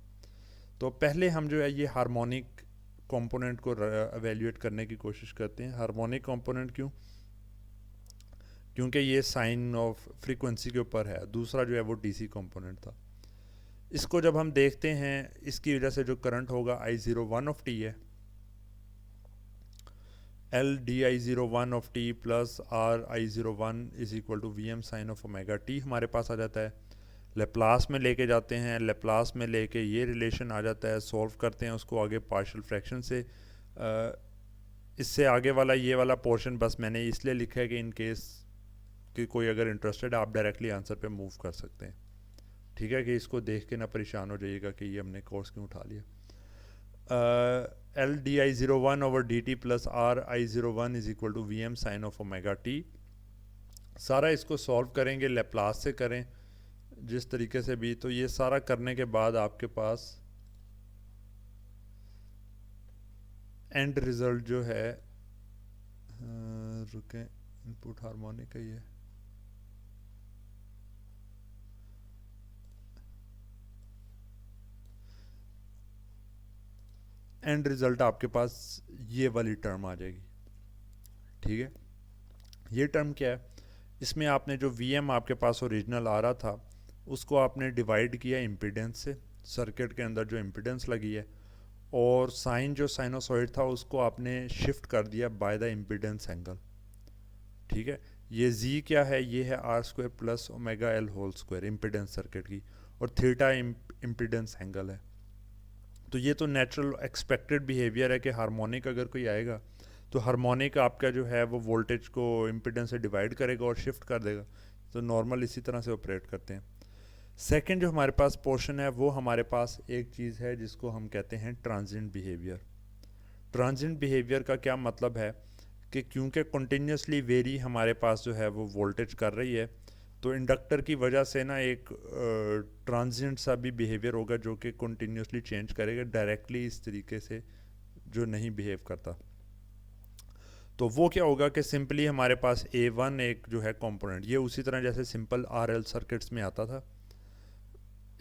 तो पहले हम जो है ये हार्मोनिक कंपोनेंट को एवेल्यूएट करने की कोशिश करते हैं। हार्मोनिक कंपोनेंट क्यों? क्योंकि ये साइन ऑफ फ्रीक्वेंसी के ऊपर है। दूसरा जो है वो डीसी कंपोनेंट था। इसको जब हम देखते हैं, इसकी वजह से जो करंट होगा I01 ऑफ टी है, L D I01 of T plus R I01 is equal to V M sine of omega T हमारे पास आ जाता है। लेप्लास में लेके जाते हैं, लेप्लास में लेके ये रिलेशन आ जाता है, सॉल्व करते हैं उसको आगे पार्शियल फ्रैक्शन से। इससे आगे वाला ये वाला पोर्शन बस मैंने इसलिए लिखा है कि इन केस कि कोई अगर इंटरेस्टेड है, आप डायरेक्टली आंसर पे मूव कर सकते हैं। ठीक है, कि इसको देख के ना परेशान हो जाइएगा कि ये हमने कोर्स क्यों उठा लिया। L D I01 over D T plus R I01 is equal to V M sine of omega T. सारा इसको सॉल्व करेंगे, लेप्लास से करें जिस तरीके से भी। तो ये सारा करने के बाद आपके पास एंड रिजल्ट जो है, रुके, इनपुट हार्मोनिक है ये, एंड रिजल्ट आपके पास ये वाली टर्म आ जाएगी। ठीक है, ये टर्म क्या है? इसमें आपने जो वी एम आपके पास ओरिजिनल आ रहा था, उसको आपने डिवाइड किया इम्पीडेंस से, सर्किट के अंदर जो इम्पीडेंस लगी है, और साइन जो साइनोसॉइड था उसको आपने शिफ्ट कर दिया बाय द इम्पीडेंस एंगल। ठीक है, ये जी क्या है? ये है R square plus omega L whole square, impedance circuit की, और थीटा इम्पीडेंस एंगल है। तो ये तो नेचुरल एक्सपेक्टेड बिहेवियर है कि हार्मोनिक अगर कोई आएगा तो हार्मोनिक आपका जो है वो वोल्टेज को इम्पीडेंस से डिवाइड करेगा और शिफ्ट कर देगा। तो नॉर्मल इसी तरह से ऑपरेट करते हैं। सेकंड जो हमारे पास पोर्शन है, वो हमारे पास एक चीज़ है जिसको हम कहते हैं ट्रांजिएंट बिहेवियर। ट्रांजिएंट बिहेवियर का क्या मतलब है कि क्योंकि कंटिन्यूसली वेरी हमारे पास जो है वो वोल्टेज कर रही है, तो इंडक्टर की वजह से ना एक ट्रांजिएंट सा भी बिहेवियर होगा जो कि कंटिन्यूसली चेंज करेगा, डायरेक्टली इस तरीके से जो नहीं बिहेव करता। तो वो क्या होगा कि सिंपली हमारे पास A1 एक जो है कंपोनेंट, ये उसी तरह जैसे सिंपल RL सर्किट्स में आता था,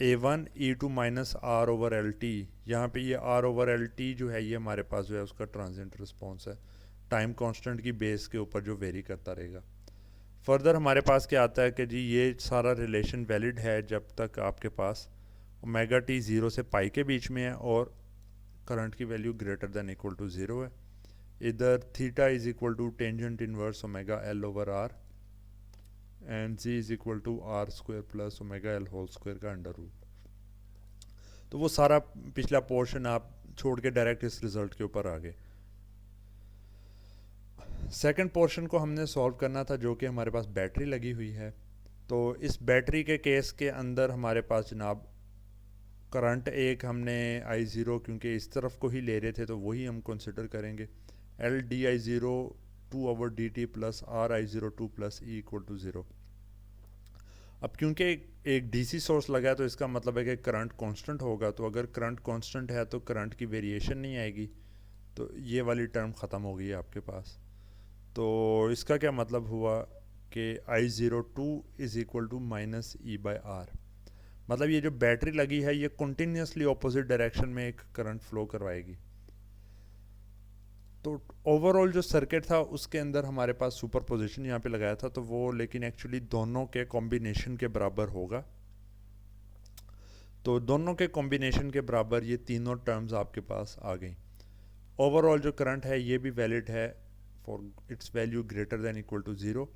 A1 E2 minus R over L T. यहाँ पर ये आर ओवर एल टी जो है ये हमारे पास जो है उसका ट्रांजिएंट रिस्पॉन्स है, टाइम कांस्टेंट की बेस के ऊपर जो वेरी करता रहेगा। फर्दर हमारे पास क्या आता है कि जी ये सारा रिलेशन वैलिड है जब तक आपके पास ओमेगा टी 0 से पाई के बीच में है और करंट की value greater than equal to 0 है। इधर theta is equal to tangent inverse omega L over R, and G is equal to R square plus omega L whole square का अंडर रूट। तो वो सारा पिछला पोर्शन आप छोड़ के डायरेक्ट इस रिजल्ट के ऊपर आ गए। सेकंड पोर्शन को हमने सॉल्व करना था, जो कि हमारे पास बैटरी लगी हुई है। तो इस बैटरी के केस के अंदर हमारे पास जनाब करंट एक हमने I0, क्योंकि इस तरफ को ही ले रहे थे तो वही हम कंसिडर करेंगे, L D I0 2 over D T plus R I02 plus E equal to 0। अब क्योंकि एक डीसी सोर्स लगा है तो इसका मतलब है कि करंट कांस्टेंट होगा। तो अगर करंट कांस्टेंट है तो करंट की वेरिएशन नहीं आएगी, तो ये वाली टर्म ख़त्म हो गई है आपके पास। तो इसका क्या मतलब हुआ कि I02 is equal to minus E by R. मतलब ये जो बैटरी लगी है ये कंटिन्यूसली ऑपोजिट डायरेक्शन में एक करंट फ्लो करवाएगी। तो ओवरऑल जो सर्किट था उसके अंदर हमारे पास सुपरपोजिशन यहाँ पे लगाया था, तो वो लेकिन एक्चुअली दोनों के कॉम्बिनेशन के बराबर होगा। तो दोनों के कॉम्बिनेशन के बराबर ये तीनों टर्म्स आपके पास आ गई। ओवरऑल जो करंट है ये भी वैलिड है for its value greater than equal to zero,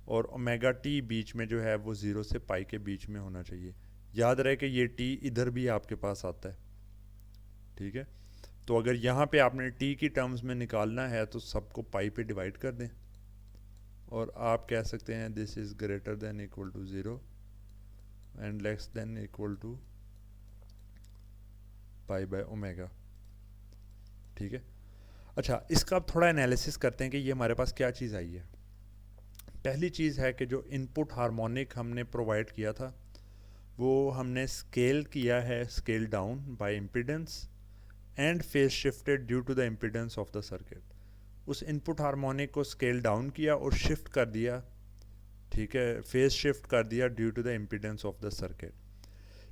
और ओमेगा टी बीच में जो है वो 0 से पाई के बीच में होना चाहिए। याद रहे कि ये टी इधर भी आपके पास आता है, ठीक है। तो अगर यहाँ पे आपने टी की टर्म्स में निकालना है तो सबको पाई पे डिवाइड कर दें, और आप कह सकते हैं this is greater than equal to zero and less than equal to pi by omega, ठीक है। अच्छा, इसका अब थोड़ा एनालिसिस करते हैं कि ये हमारे पास क्या चीज़ आई है। पहली चीज़ है कि जो इनपुट हार्मोनिक हमने प्रोवाइड किया था वो हमने स्केल किया है, scale down by impedance and phase shifted due to the impedance of the circuit. उस इनपुट हार्मोनिक को स्केल डाउन किया और शिफ्ट कर दिया, ठीक है, फेज शिफ्ट कर दिया due to the impedance of the circuit.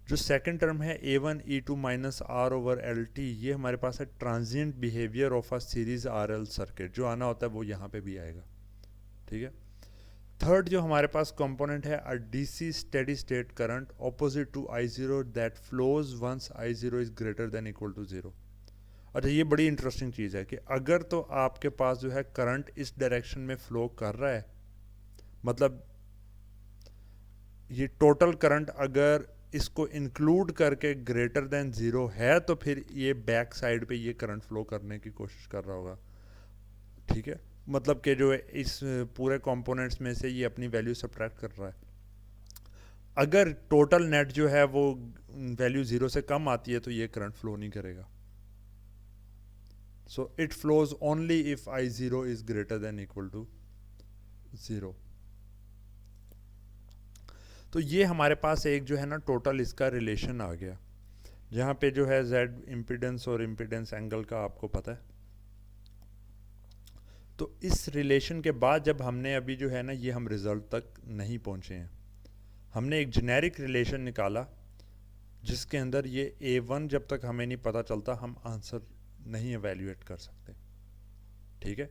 जो सेकंड टर्म है A1 E2 minus R over L T, ये हमारे पास है transient behaviour of a series RL circuit. जो आना होता है वो यहाँ पे भी आएगा, ठीक है। थर्ड जो हमारे पास कंपोनेंट है a DC steady state current opposite to I0 that flows once I0 is greater than equal to zero. अच्छा, ये बड़ी इंटरेस्टिंग चीज़ है कि अगर तो आपके पास जो है करंट इस डायरेक्शन में फ्लो कर रहा है, मतलब ये टोटल करंट अगर इसको इंक्लूड करके ग्रेटर देन ज़ीरो है तो फिर ये बैक साइड पे ये करंट फ्लो करने की कोशिश कर रहा होगा, ठीक है। मतलब कि जो है इस पूरे कंपोनेंट्स में से ये अपनी वैल्यू सब्ट्रैक्ट कर रहा है। अगर टोटल नेट जो है वो वैल्यू ज़ीरो से कम आती है तो ये करंट फ्लो नहीं करेगा। So it flows only if I0 is greater than equal to zero. तो ये हमारे पास एक जो है ना टोटल इसका रिलेशन आ गया, जहाँ पे जो है Z इम्पीडेंस और इम्पीडेंस एंगल का आपको पता है। तो इस रिलेशन के बाद जब हमने अभी जो है ना ये हम रिज़ल्ट तक नहीं पहुँचे हैं, हमने एक जेनेरिक रिलेशन निकाला जिसके अंदर ये A1 जब तक हमें नहीं पता चलता हम आंसर नहीं एवेल्यूएट कर सकते, ठीक है।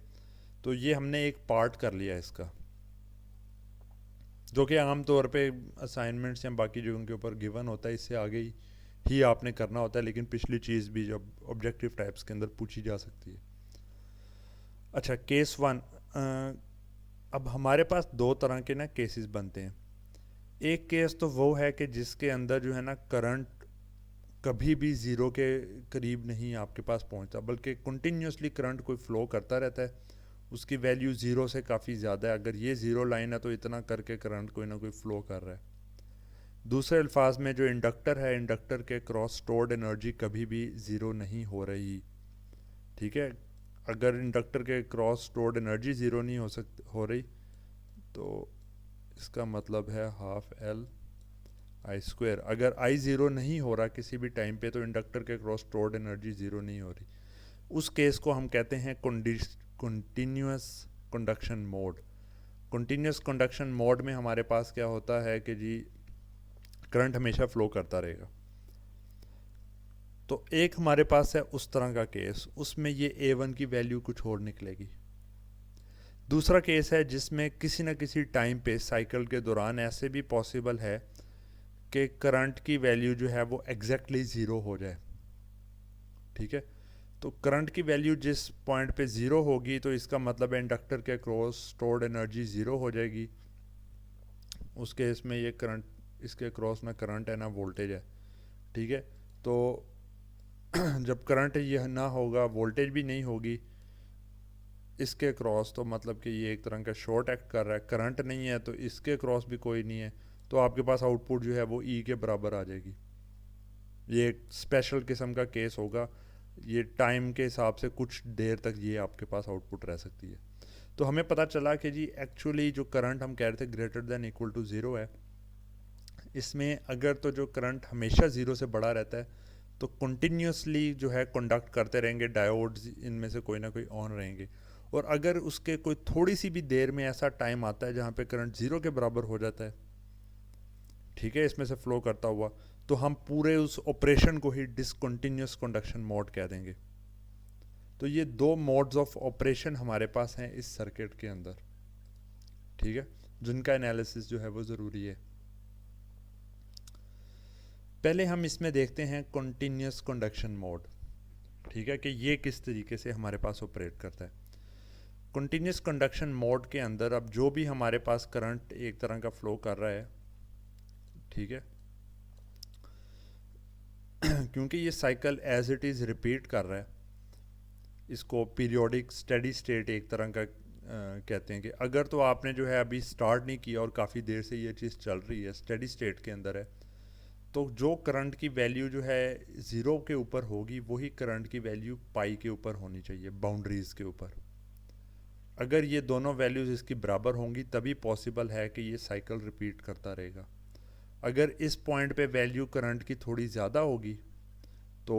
तो ये हमने एक पार्ट कर लिया इसका, जो कि आम तौर पे असाइनमेंट्स या बाकी जगहों के ऊपर गिवन होता है, इससे आगे ही आपने करना होता है, लेकिन पिछली चीज़ भी जब ऑब्जेक्टिव टाइप्स के अंदर पूछी जा सकती है। अच्छा, केस वन, अब हमारे पास दो तरह के ना केसेस बनते हैं। एक केस तो वो है कि जिसके अंदर जो है ना करंट कभी भी ज़ीरो के करीब नहीं आपके पास पहुंचता, बल्कि कंटिन्यूसली करंट कोई फ्लो करता रहता है, उसकी वैल्यू ज़ीरो से काफ़ी ज़्यादा है। अगर ये ज़ीरो लाइन है तो इतना करके करंट कोई ना कोई फ़्लो कर रहा है। दूसरे अल्फाज में जो इंडक्टर है, इंडक्टर के क्रॉस स्टोर्ड एनर्जी कभी भी ज़ीरो नहीं हो रही, ठीक है। अगर इंडक्टर के क्रॉस स्टोर्ड एनर्जी ज़ीरो नहीं हो रही तो इसका मतलब है हाफ एल आई स्क्वायर। अगर आई ज़ीरो नहीं हो रहा किसी भी टाइम पे तो इंडक्टर के क्रॉस स्टोर्ड एनर्जी ज़ीरो नहीं हो रही। उस केस को हम कहते हैं continuous conduction mode. Continuous conduction mode में हमारे पास क्या होता है कि जी करंट हमेशा फ्लो करता रहेगा। तो एक हमारे पास है उस तरह का केस, उसमें ये A1 की वैल्यू कुछ और निकलेगी। दूसरा केस है जिसमें किसी न किसी टाइम पे साइकिल के दौरान ऐसे भी पॉसिबल है कि करंट की वैल्यू जो है वो एग्जैक्टली ज़ीरो हो जाए, ठीक है। तो करंट की वैल्यू जिस पॉइंट पे ज़ीरो होगी तो इसका मतलब है इंडक्टर के क्रॉस स्टोर्ड एनर्जी ज़ीरो हो जाएगी। उस केस में ये करंट, इसके क्रॉस ना करंट है ना वोल्टेज है, ठीक है। तो जब करंट ये ना होगा, वोल्टेज भी नहीं होगी इसके क्रॉस, तो मतलब कि ये एक तरह का शॉर्ट एक्ट कर रहा है। करंट नहीं है तो इसके क्रॉस भी कोई नहीं है, तो आपके पास आउटपुट जो है वो E के बराबर आ जाएगी। ये एक स्पेशल किस्म का केस होगा, ये टाइम के हिसाब से कुछ देर तक ये आपके पास आउटपुट रह सकती है। तो हमें पता चला कि जी एक्चुअली जो करंट हम कह रहे थे greater than equal to zero है, इसमें अगर तो जो करंट हमेशा ज़ीरो से बड़ा रहता है तो कंटिन्यूसली जो है कंडक्ट करते रहेंगे, डायोड्स इनमें से कोई ना कोई ऑन रहेंगे। और अगर उसके कोई थोड़ी सी भी देर में ऐसा टाइम आता है जहाँ पे करंट ज़ीरो के बराबर हो जाता है, ठीक है, इसमें से फ्लो करता हुआ, तो हम पूरे उस ऑपरेशन को ही डिसकंटिन्यूस कंडक्शन मोड कह देंगे। तो ये दो मोड्स ऑफ ऑपरेशन हमारे पास हैं इस सर्किट के अंदर, ठीक है, जिनका एनालिसिस जो है वो ज़रूरी है। पहले हम इसमें देखते हैं कंटिन्यूस कंडक्शन मोड, ठीक है, कि ये किस तरीके से हमारे पास ऑपरेट करता है। कंटिन्यूस कंडक्शन मोड के अंदर अब जो भी हमारे पास करंट एक तरह का फ्लो कर रहा है, ठीक है, क्योंकि ये cycle as it is repeat कर रहा है, इसको पीरियोडिक स्टेडी स्टेट एक तरह का कहते हैं कि अगर तो आपने जो है अभी स्टार्ट नहीं किया और काफ़ी देर से ये चीज़ चल रही है, स्टेडी स्टेट के अंदर है, तो जो करंट की वैल्यू जो है ज़ीरो के ऊपर होगी वही करंट की वैल्यू पाई के ऊपर होनी चाहिए, बाउंड्रीज़ के ऊपर। अगर ये दोनों वैल्यूज़ इसकी बराबर होंगी तभी पॉसिबल है कि ये साइकिल रिपीट करता रहेगा। अगर इस पॉइंट पे वैल्यू करंट की थोड़ी ज़्यादा होगी तो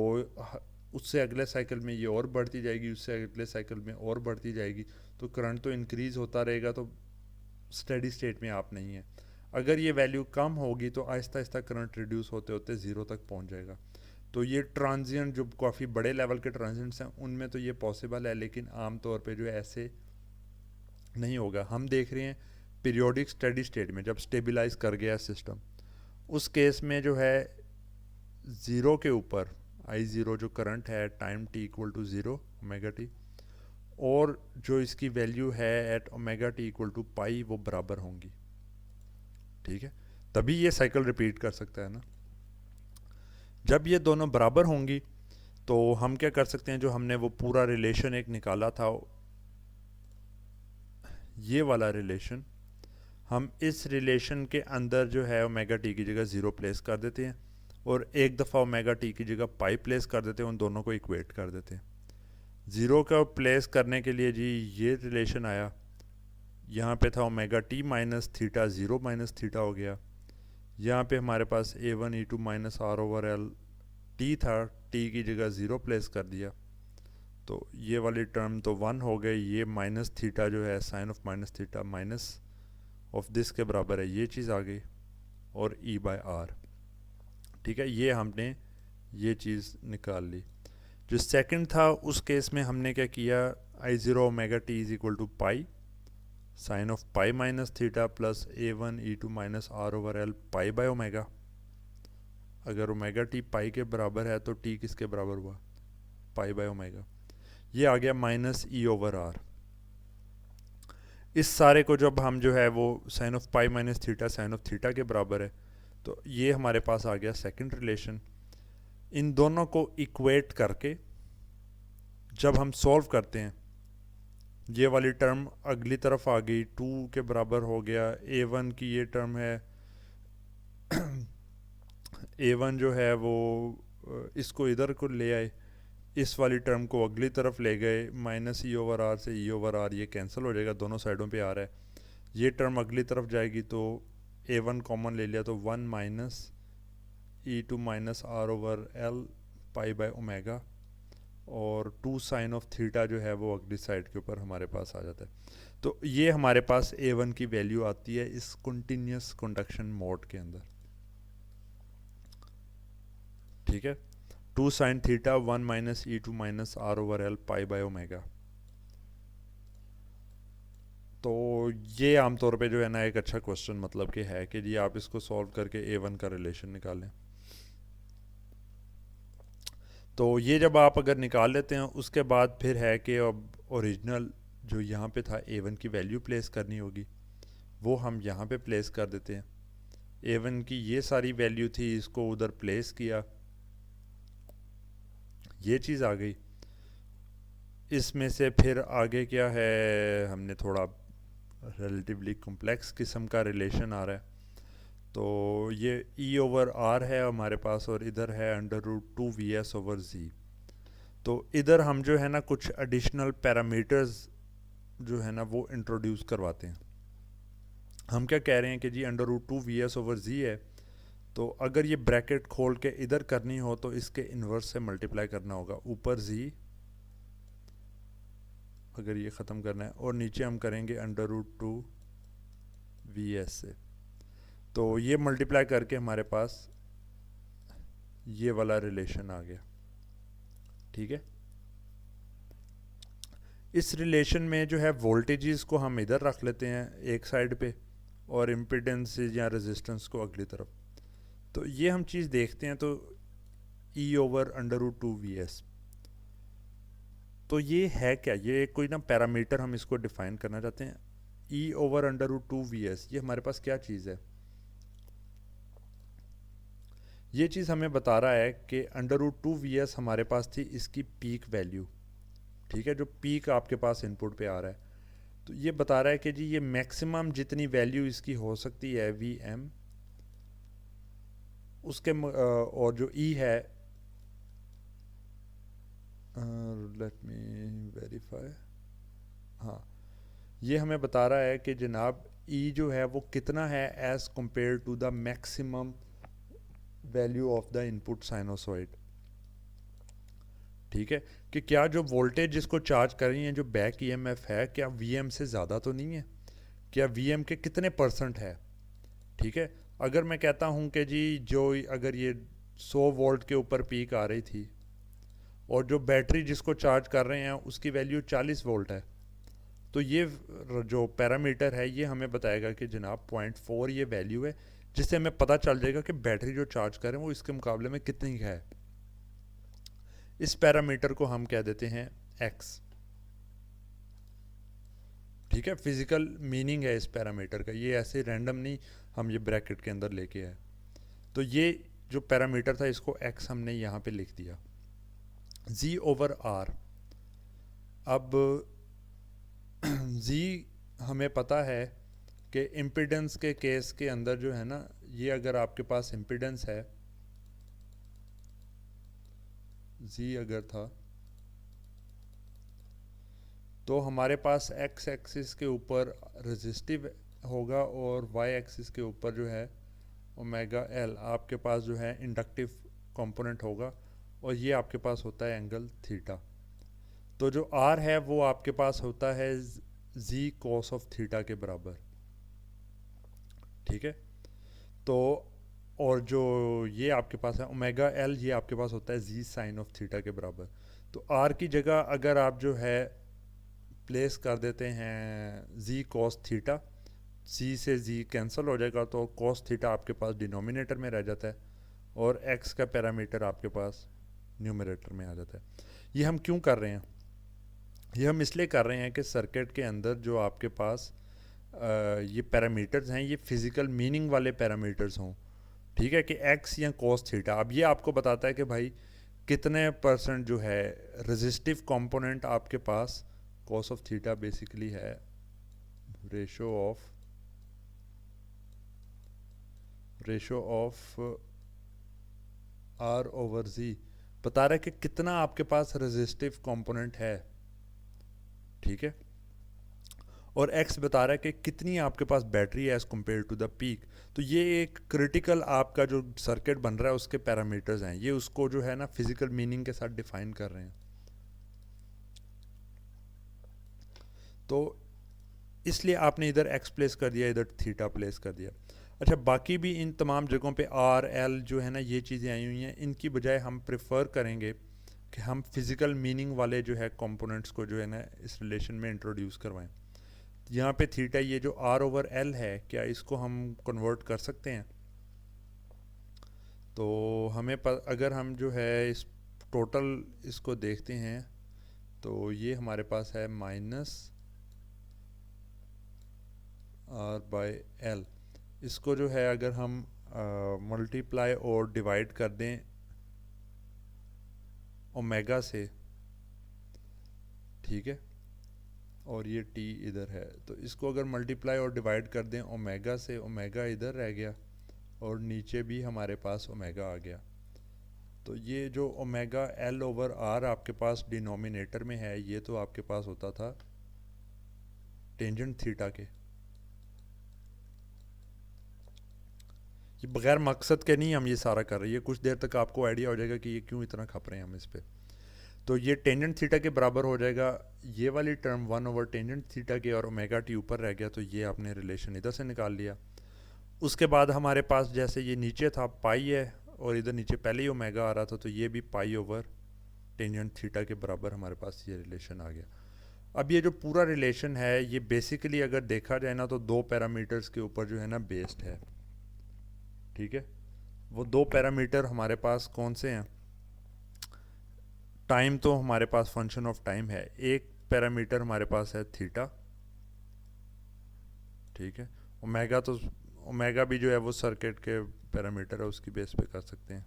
उससे अगले साइकिल में ये और बढ़ती जाएगी, उससे अगले साइकिल में और बढ़ती जाएगी, तो करंट तो इंक्रीज़ होता रहेगा, तो स्टेडी स्टेट में आप नहीं है। अगर ये वैल्यू कम होगी तो आहिस्ता आहिस्ता करंट रिड्यूस होते होते ज़ीरो तक पहुंच जाएगा। तो ये ट्रांजिएंट जो काफ़ी बड़े लेवल के ट्रांजिएंट्स हैं उनमें तो ये पॉसिबल है, लेकिन आम तौर पे जो है ऐसे नहीं होगा। हम देख रहे हैं पीरियोडिक स्टेडी स्टेट में जब स्टेबलाइज कर गया सिस्टम, उस केस में जो है ज़ीरो के ऊपर I0 जो करंट है time t equal to zero omega T, और जो इसकी वैल्यू है at omega T equal to pi वो बराबर होंगी, ठीक है, तभी ये साइकिल रिपीट कर सकता है ना। जब ये दोनों बराबर होंगी तो हम क्या कर सकते हैं, जो हमने वो पूरा रिलेशन एक निकाला था, ये वाला रिलेशन, हम इस रिलेशन के अंदर जो है ओमेगा टी की जगह ज़ीरो प्लेस कर देते हैं और एक दफ़ा ओमेगा टी की जगह पाई प्लेस कर देते हैं, उन दोनों को इक्वेट कर देते हैं। ज़ीरो का प्लेस करने के लिए जी ये रिलेशन आया, यहाँ पे था omega T minus theta, zero minus theta हो गया। यहाँ पे हमारे पास A1 E2 minus R over L T था, टी की जगह ज़ीरो प्लेस कर दिया, तो ये वाली टर्म तो वन हो गई। ये माइनस थीटा जो है sine of minus theta minus of this के बराबर है, ये चीज़ आ गई, और E बाय आर, ठीक है, ये हमने ये चीज़ निकाल ली। जो सेकंड था उस केस में हमने क्या किया, I0 omega T is equal to pi sine of pi minus theta plus A1 E2 minus R over L pi by omega. अगर ओमेगा टी पाई के बराबर है तो टी किसके बराबर हुआ, पाई बाय ओमेगा। ये आ गया माइनस ई ओवर आर। इस सारे को जब हम जो है वो sine of pi minus theta sine of theta के बराबर है, तो ये हमारे पास आ गया सेकंड रिलेशन। इन दोनों को इक्वेट करके जब हम सॉल्व करते हैं, ये वाली टर्म अगली तरफ आ गई, टू के बराबर हो गया। A1 की ये टर्म है A1 जो है वो इसको इधर को ले आए, इस वाली टर्म को अगली तरफ ले गए, माइनस ई ओवर आर से ई ओवर आर ये कैंसिल हो जाएगा, दोनों साइडों पे आ रहा है। ये टर्म अगली तरफ जाएगी तो A1 कॉमन ले लिया तो one minus E2 minus R over L pi by omega, और टू साइन ऑफ थीटा जो है वो अगली साइड के ऊपर हमारे पास आ जाता है। तो ये हमारे पास A1 की वैल्यू आती है इस कंटिन्यूस कंडक्शन मोड के अंदर, ठीक है, two sine theta one minus E2 minus R over L pi by omega. तो ये आमतौर पे जो है ना एक अच्छा क्वेश्चन मतलब कि है कि जी आप इसको सॉल्व करके A1 का रिलेशन निकालें। तो ये जब आप अगर निकाल लेते हैं उसके बाद फिर है कि अब ओरिजिनल जो यहाँ पे था A1 की वैल्यू प्लेस करनी होगी, वो हम यहाँ पे प्लेस कर देते हैं। A1 की ये सारी वैल्यू थी, इसको उधर प्लेस किया, ये चीज़ आ गई। इसमें से फिर आगे क्या है, हमने थोड़ा रिलेटिवली कॉम्प्लेक्स किस्म का रिलेशन आ रहा है। तो ये E ओवर आर है हमारे पास, और इधर है under root two V S over G. तो इधर हम जो है ना कुछ एडिशनल पैरामीटर्स जो है ना वो इंट्रोड्यूस करवाते हैं। हम क्या कह रहे हैं कि जी under root two V S over G है, तो अगर ये ब्रैकेट खोल के इधर करनी हो तो इसके इन्वर्स से मल्टीप्लाई करना होगा, ऊपर जी अगर ये ख़त्म करना है, और नीचे हम करेंगे under root two V S से। तो ये मल्टीप्लाई करके हमारे पास ये वाला रिलेशन आ गया, ठीक है। इस रिलेशन में जो है वोल्टेजेस को हम इधर रख लेते हैं एक साइड पे और इम्पिडेंस या रेजिस्टेंस को अगली तरफ। तो ये हम चीज़ देखते हैं, तो E/√2Vs, तो ये है क्या, ये कोई ना पैरामीटर हम इसको डिफाइन करना चाहते हैं। E/√2Vs ये हमारे पास क्या चीज़ है, ये चीज़ हमें बता रहा है कि √2Vs हमारे पास थी इसकी पीक वैल्यू, ठीक है, जो पीक आपके पास इनपुट पे आ रहा है। तो ये बता रहा है कि जी ये मैक्सिमम जितनी वैल्यू इसकी हो सकती है Vm, उसके और जो E है, लेट मी वेरीफाई, हाँ, ये हमें बता रहा है कि जनाब E जो है वो कितना है as compare to the maximum value of the input sinusoid. ठीक है, कि क्या जो वोल्टेज जिसको चार्ज कर रही है, जो बैक ईएमएफ है, क्या Vm से ज़्यादा तो नहीं है, क्या Vm के कितने % है। ठीक है, अगर मैं कहता हूँ कि जी जो अगर ये 100 वोल्ट के ऊपर पीक आ रही थी और जो बैटरी जिसको चार्ज कर रहे हैं उसकी वैल्यू 40 वोल्ट है, तो ये जो पैरामीटर है ये हमें बताएगा कि जनाब 0.4 ये वैल्यू है, जिससे हमें पता चल जाएगा कि बैटरी जो चार्ज कर रहे हैं वो इसके मुकाबले में कितनी है। इस पैरामीटर को हम कह देते हैं x। ठीक है, फिजिकल मीनिंग है इस पैरामीटर का, ये ऐसे रैंडम नहीं हम ये ब्रैकेट के अंदर लेके आए। तो ये जो पैरामीटर था इसको x हमने यहाँ पे लिख दिया, Z/R। अब Z हमें पता है कि इम्पिडेंस के केस के अंदर जो है ना, ये अगर आपके पास इम्पिडेंस है Z अगर था, तो हमारे पास x एक्सिस के ऊपर रेजिस्टिव होगा और y एक्सिस के ऊपर जो है ओमेगा L आपके पास जो है इंडक्टिव कंपोनेंट होगा, और ये आपके पास होता है एंगल थीटा। तो जो R है वो आपके पास होता है Z cos ऑफ थीटा के बराबर। ठीक है, तो और जो ये आपके पास है ओमेगा L, ये आपके पास होता है Z साइन ऑफ थीटा के बराबर। तो R की जगह अगर आप जो है प्लेस कर देते हैं Z cos थीटा, C से Z कैंसिल हो जाएगा, तो cos थीटा आपके पास डिनोमिनेटर में रह जाता है और x का पैरामीटर आपके पास न्यूमरेटर में आ जाता है। ये हम क्यों कर रहे हैं, ये हम इसलिए कर रहे हैं कि सर्किट के अंदर जो आपके पास ये पैरामीटर्स हैं ये फिज़िकल मीनिंग वाले पैरामीटर्स हों। ठीक है, कि x या cos थीटा, अब ये आपको बताता है कि भाई कितने % जो है रेजिस्टिव कंपोनेंट आपके पास, cos ऑफ थीटा बेसिकली है रेशो ऑफ R/Z, बता रहा है कि कितना आपके पास रेजिस्टिव कंपोनेंट है। ठीक है, और x बता रहा है कि कितनी आपके पास बैटरी है as compare to the peak. तो ये एक क्रिटिकल आपका जो सर्किट बन रहा है उसके पैरामीटर्स हैं, ये उसको जो है ना फिजिकल मीनिंग के साथ डिफाइन कर रहे हैं। तो इसलिए आपने इधर x प्लेस कर दिया, इधर थीटा प्लेस कर दिया। अच्छा, बाकी भी इन तमाम जगहों पे R L जो है ना ये चीज़ें आई हुई हैं, इनकी बजाय हम प्रेफर करेंगे कि हम फिज़िकल मीनिंग वाले जो है कंपोनेंट्स को जो है ना इस रिलेशन में इंट्रोड्यूस करवाएं। यहाँ पे थीटा ये जो R/L है, क्या इसको हम कन्वर्ट कर सकते हैं? तो हमें अगर हम जो है इस टोटल इसको देखते हैं, तो ये हमारे पास है -R/L। इसको जो है अगर हम मल्टीप्लाई और डिवाइड कर दें ओमेगा से, ठीक है, और ये t इधर है, तो इसको अगर मल्टीप्लाई और डिवाइड कर दें ओमेगा से, ओमेगा इधर रह गया और नीचे भी हमारे पास ओमेगा आ गया। तो ये जो ओमेगा L/R आपके पास डिनोमिनेटर में है, ये तो आपके पास होता था टेंजेंट थीटा के। ये बगैर मकसद के नहीं हम ये सारा कर रहे हैं, ये कुछ देर तक आपको आइडिया हो जाएगा कि ये क्यों इतना खप रहे हैं हम इस पर। तो ये टेंजेंट थीटा के बराबर हो जाएगा, ये वाली टर्म 1/टेंजेंट थीटा के, और ओमेगा t ऊपर रह गया, तो ये आपने रिलेशन इधर से निकाल लिया। उसके बाद हमारे पास जैसे ये नीचे था पाई है और इधर नीचे पहले ही ओमेगा आ रहा था, तो ये भी पाई ओवर टेंजेंट थीटा के बराबर हमारे पास ये रिलेशन आ गया। अब ये जो पूरा रिलेशन है ये बेसिकली अगर देखा जाए ना तो दो पैरामीटर्स के ऊपर जो है ना बेस्ड है, ठीक है। वो दो पैरामीटर हमारे पास कौन से हैं? टाइम तो हमारे पास फंक्शन ऑफ टाइम है, एक पैरामीटर हमारे पास है थीटा, ठीक है। ओमेगा तो ओमेगा भी जो है वो सर्किट के पैरामीटर है, उसकी बेस पे कर सकते हैं।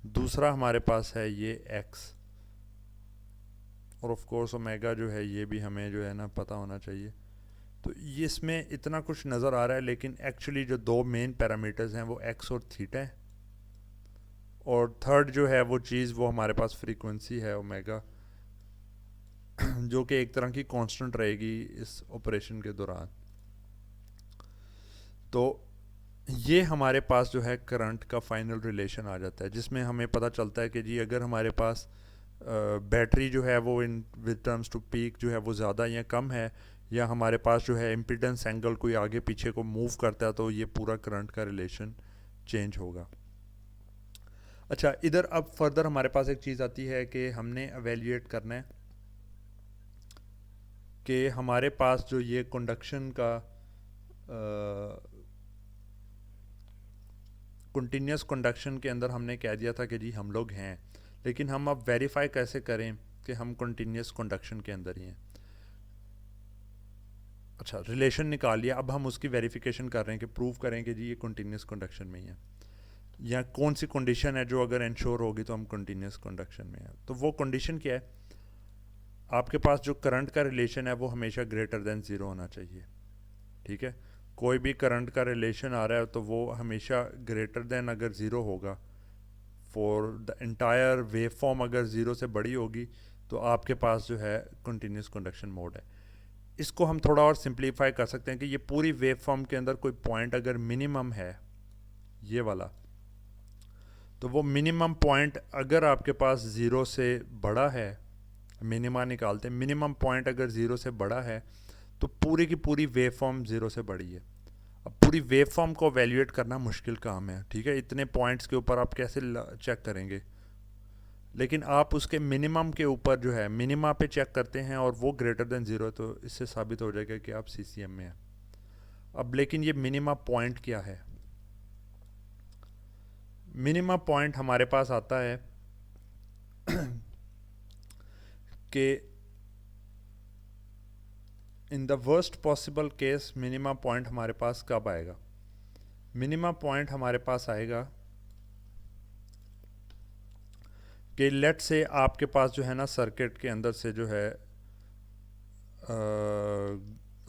दूसरा हमारे पास है ये एक्स, और ऑफ कोर्स ओमेगा जो है ये भी हमें जो है ना पता होना चाहिए। तो ये इसमें इतना कुछ नज़र आ रहा है, लेकिन एक्चुअली जो दो मेन पैरामीटर्स हैं वो एक्स और थीटा है, और थर्ड जो है वो चीज़ वो हमारे पास फ्रीक्वेंसी है ओमेगा, जो कि एक तरह की कांस्टेंट रहेगी इस ऑपरेशन के दौरान। तो ये हमारे पास जो है करंट का फाइनल रिलेशन आ जाता है, जिसमें हमें पता चलता है कि जी अगर हमारे पास बैटरी जो है वो in with terms to peak जो है वो ज़्यादा या कम है, या हमारे पास जो है इम्पीडेंस एंगल कोई आगे पीछे को मूव करता है, तो ये पूरा करंट का रिलेशन चेंज होगा। अच्छा, इधर अब फर्दर हमारे पास एक चीज़ आती है कि हमने एवेल्यूएट करना है कि हमारे पास जो ये कंडक्शन का कंटिन्यूस कंडक्शन के अंदर हमने कह दिया था कि जी हम लोग हैं, लेकिन हम अब वेरीफाई कैसे करें कि हम कंटिन्यूस कंडक्शन के अंदर ही हैं? अच्छा, रिलेशन निकाल लिया, अब हम उसकी वेरिफिकेशन कर रहे हैं कि प्रूव करें कि जी ये कंटिन्यूस कंडक्शन में ही है, या कौन सी कंडीशन है जो अगर इंश्योर होगी तो हम कंटिन्यूस कंडक्शन में हैं। तो वो कंडीशन क्या है? आपके पास जो करंट का रिलेशन है वो हमेशा ग्रेटर देन ज़ीरो होना चाहिए, ठीक है। कोई भी करंट का रिलेशन आ रहा है तो वो हमेशा ग्रेटर देन अगर ज़ीरो होगा, for the entire wave form अगर ज़ीरो से बड़ी होगी तो आपके पास जो है कंटिन्यूस कंडक्शन मोड है। इसको हम थोड़ा और सिंप्लीफाई कर सकते हैं कि ये पूरी वेव फॉर्म के अंदर कोई पॉइंट अगर मिनिमम है, ये वाला, तो वो मिनिमम पॉइंट अगर आपके पास ज़ीरो से बड़ा है, मिनिमा निकालते हैं, मिनिमम पॉइंट अगर ज़ीरो से बड़ा है तो पूरी की पूरी वेव फॉर्म ज़ीरो से बड़ी है। अब पूरी वेव फॉर्म को वैल्यूएट करना मुश्किल काम है, ठीक है, इतने पॉइंट्स के ऊपर आप कैसे चेक करेंगे, लेकिन आप उसके मिनिमम के ऊपर जो है मिनिमा पे चेक करते हैं और वो ग्रेटर देन ज़ीरो, तो इससे साबित हो जाएगा कि आप सीसीएम में हैं। अब लेकिन ये मिनिमा पॉइंट क्या है? मिनिमा पॉइंट हमारे पास आता है कि in the worst possible case minima point हमारे पास कब आएगा? मिनिमा पॉइंट हमारे पास आएगा कि लेट से आपके पास जो है ना सर्किट के अंदर से जो है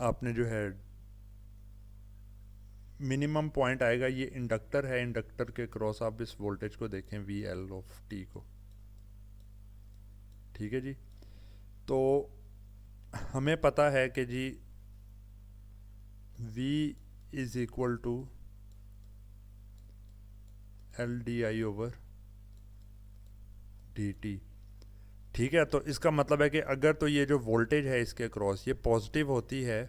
आपने जो है मिनिमम पॉइंट आएगा, ये इंडक्टर है, इंडक्टर के क्रॉस आप इस वोल्टेज को देखें वी एल ऑफ टी को, ठीक है जी। तो हमें पता है कि जी V is equal to L D I over D T, ठीक है। तो इसका मतलब है कि अगर तो ये जो वोल्टेज है इसके क्रॉस ये पॉजिटिव होती है,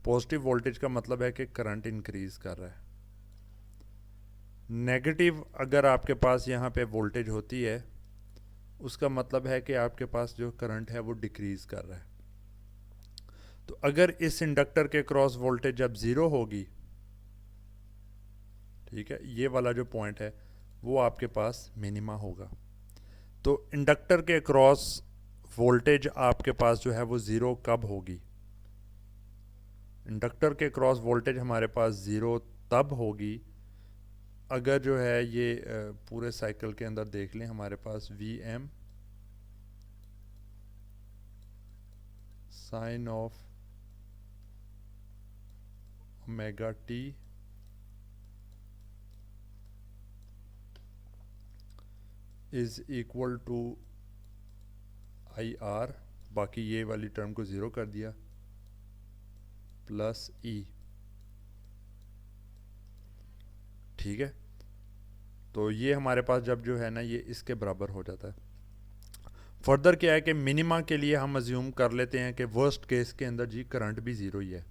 पॉजिटिव वोल्टेज का मतलब है कि करंट इंक्रीज कर रहा है। नेगेटिव अगर आपके पास यहाँ पे वोल्टेज होती है उसका मतलब है कि आपके पास जो करंट है वो डिक्रीज कर रहा है। तो अगर इस इंडक्टर के क्रॉस वोल्टेज जब ज़ीरो होगी, ठीक है, ये वाला जो पॉइंट है वो आपके पास मिनिमा होगा। तो इंडक्टर के क्रॉस वोल्टेज आपके पास जो है वो ज़ीरो कब होगी? इंडक्टर के क्रॉस वोल्टेज हमारे पास ज़ीरो तब होगी अगर जो है ये पूरे साइकिल के अंदर देख लें, हमारे पास V M sine of omega T is equal to I R, बाकी ये वाली टर्म को ज़ीरो कर दिया, प्लस ई, ठीक है। तो ये हमारे पास जब जो है ना ये इसके बराबर हो जाता है। फर्दर क्या है कि मिनिमा के लिए हम अज्यूम कर लेते हैं कि वर्स्ट केस के अंदर जी करंट भी ज़ीरो ही है,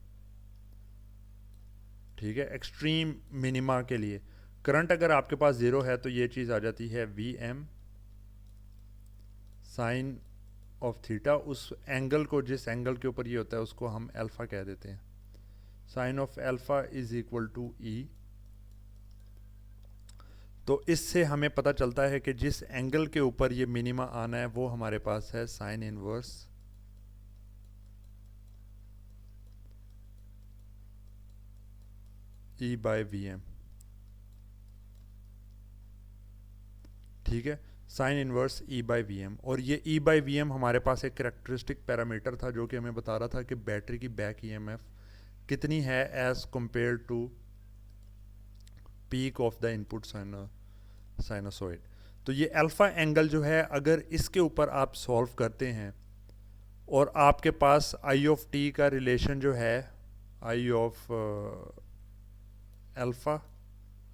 ठीक है। एक्सट्रीम मिनिमा के लिए करंट अगर आपके पास ज़ीरो है तो ये चीज़ आ जाती है V M sine of theta, उस एंगल को, जिस एंगल के ऊपर ये होता है उसको हम अल्फ़ा कह देते हैं। Sine of alpha is equal to E. तो इससे हमें पता चलता है कि जिस एंगल के ऊपर ये मिनिमा आना है वो हमारे पास है sine inverse E by V M. ठीक है, sine inverse E by V M. और ये ई बाई वी एम हमारे पास एक करेक्टरिस्टिक पैरामीटर था जो कि हमें बता रहा था कि बैटरी की बैक ईएमएफ कितनी है as compare to peak of the input sinusoid. तो ये अल्फ़ा एंगल जो है, अगर इसके ऊपर आप सॉल्व करते हैं और आपके पास आई ऑफ टी का रिलेशन जो है I of alpha,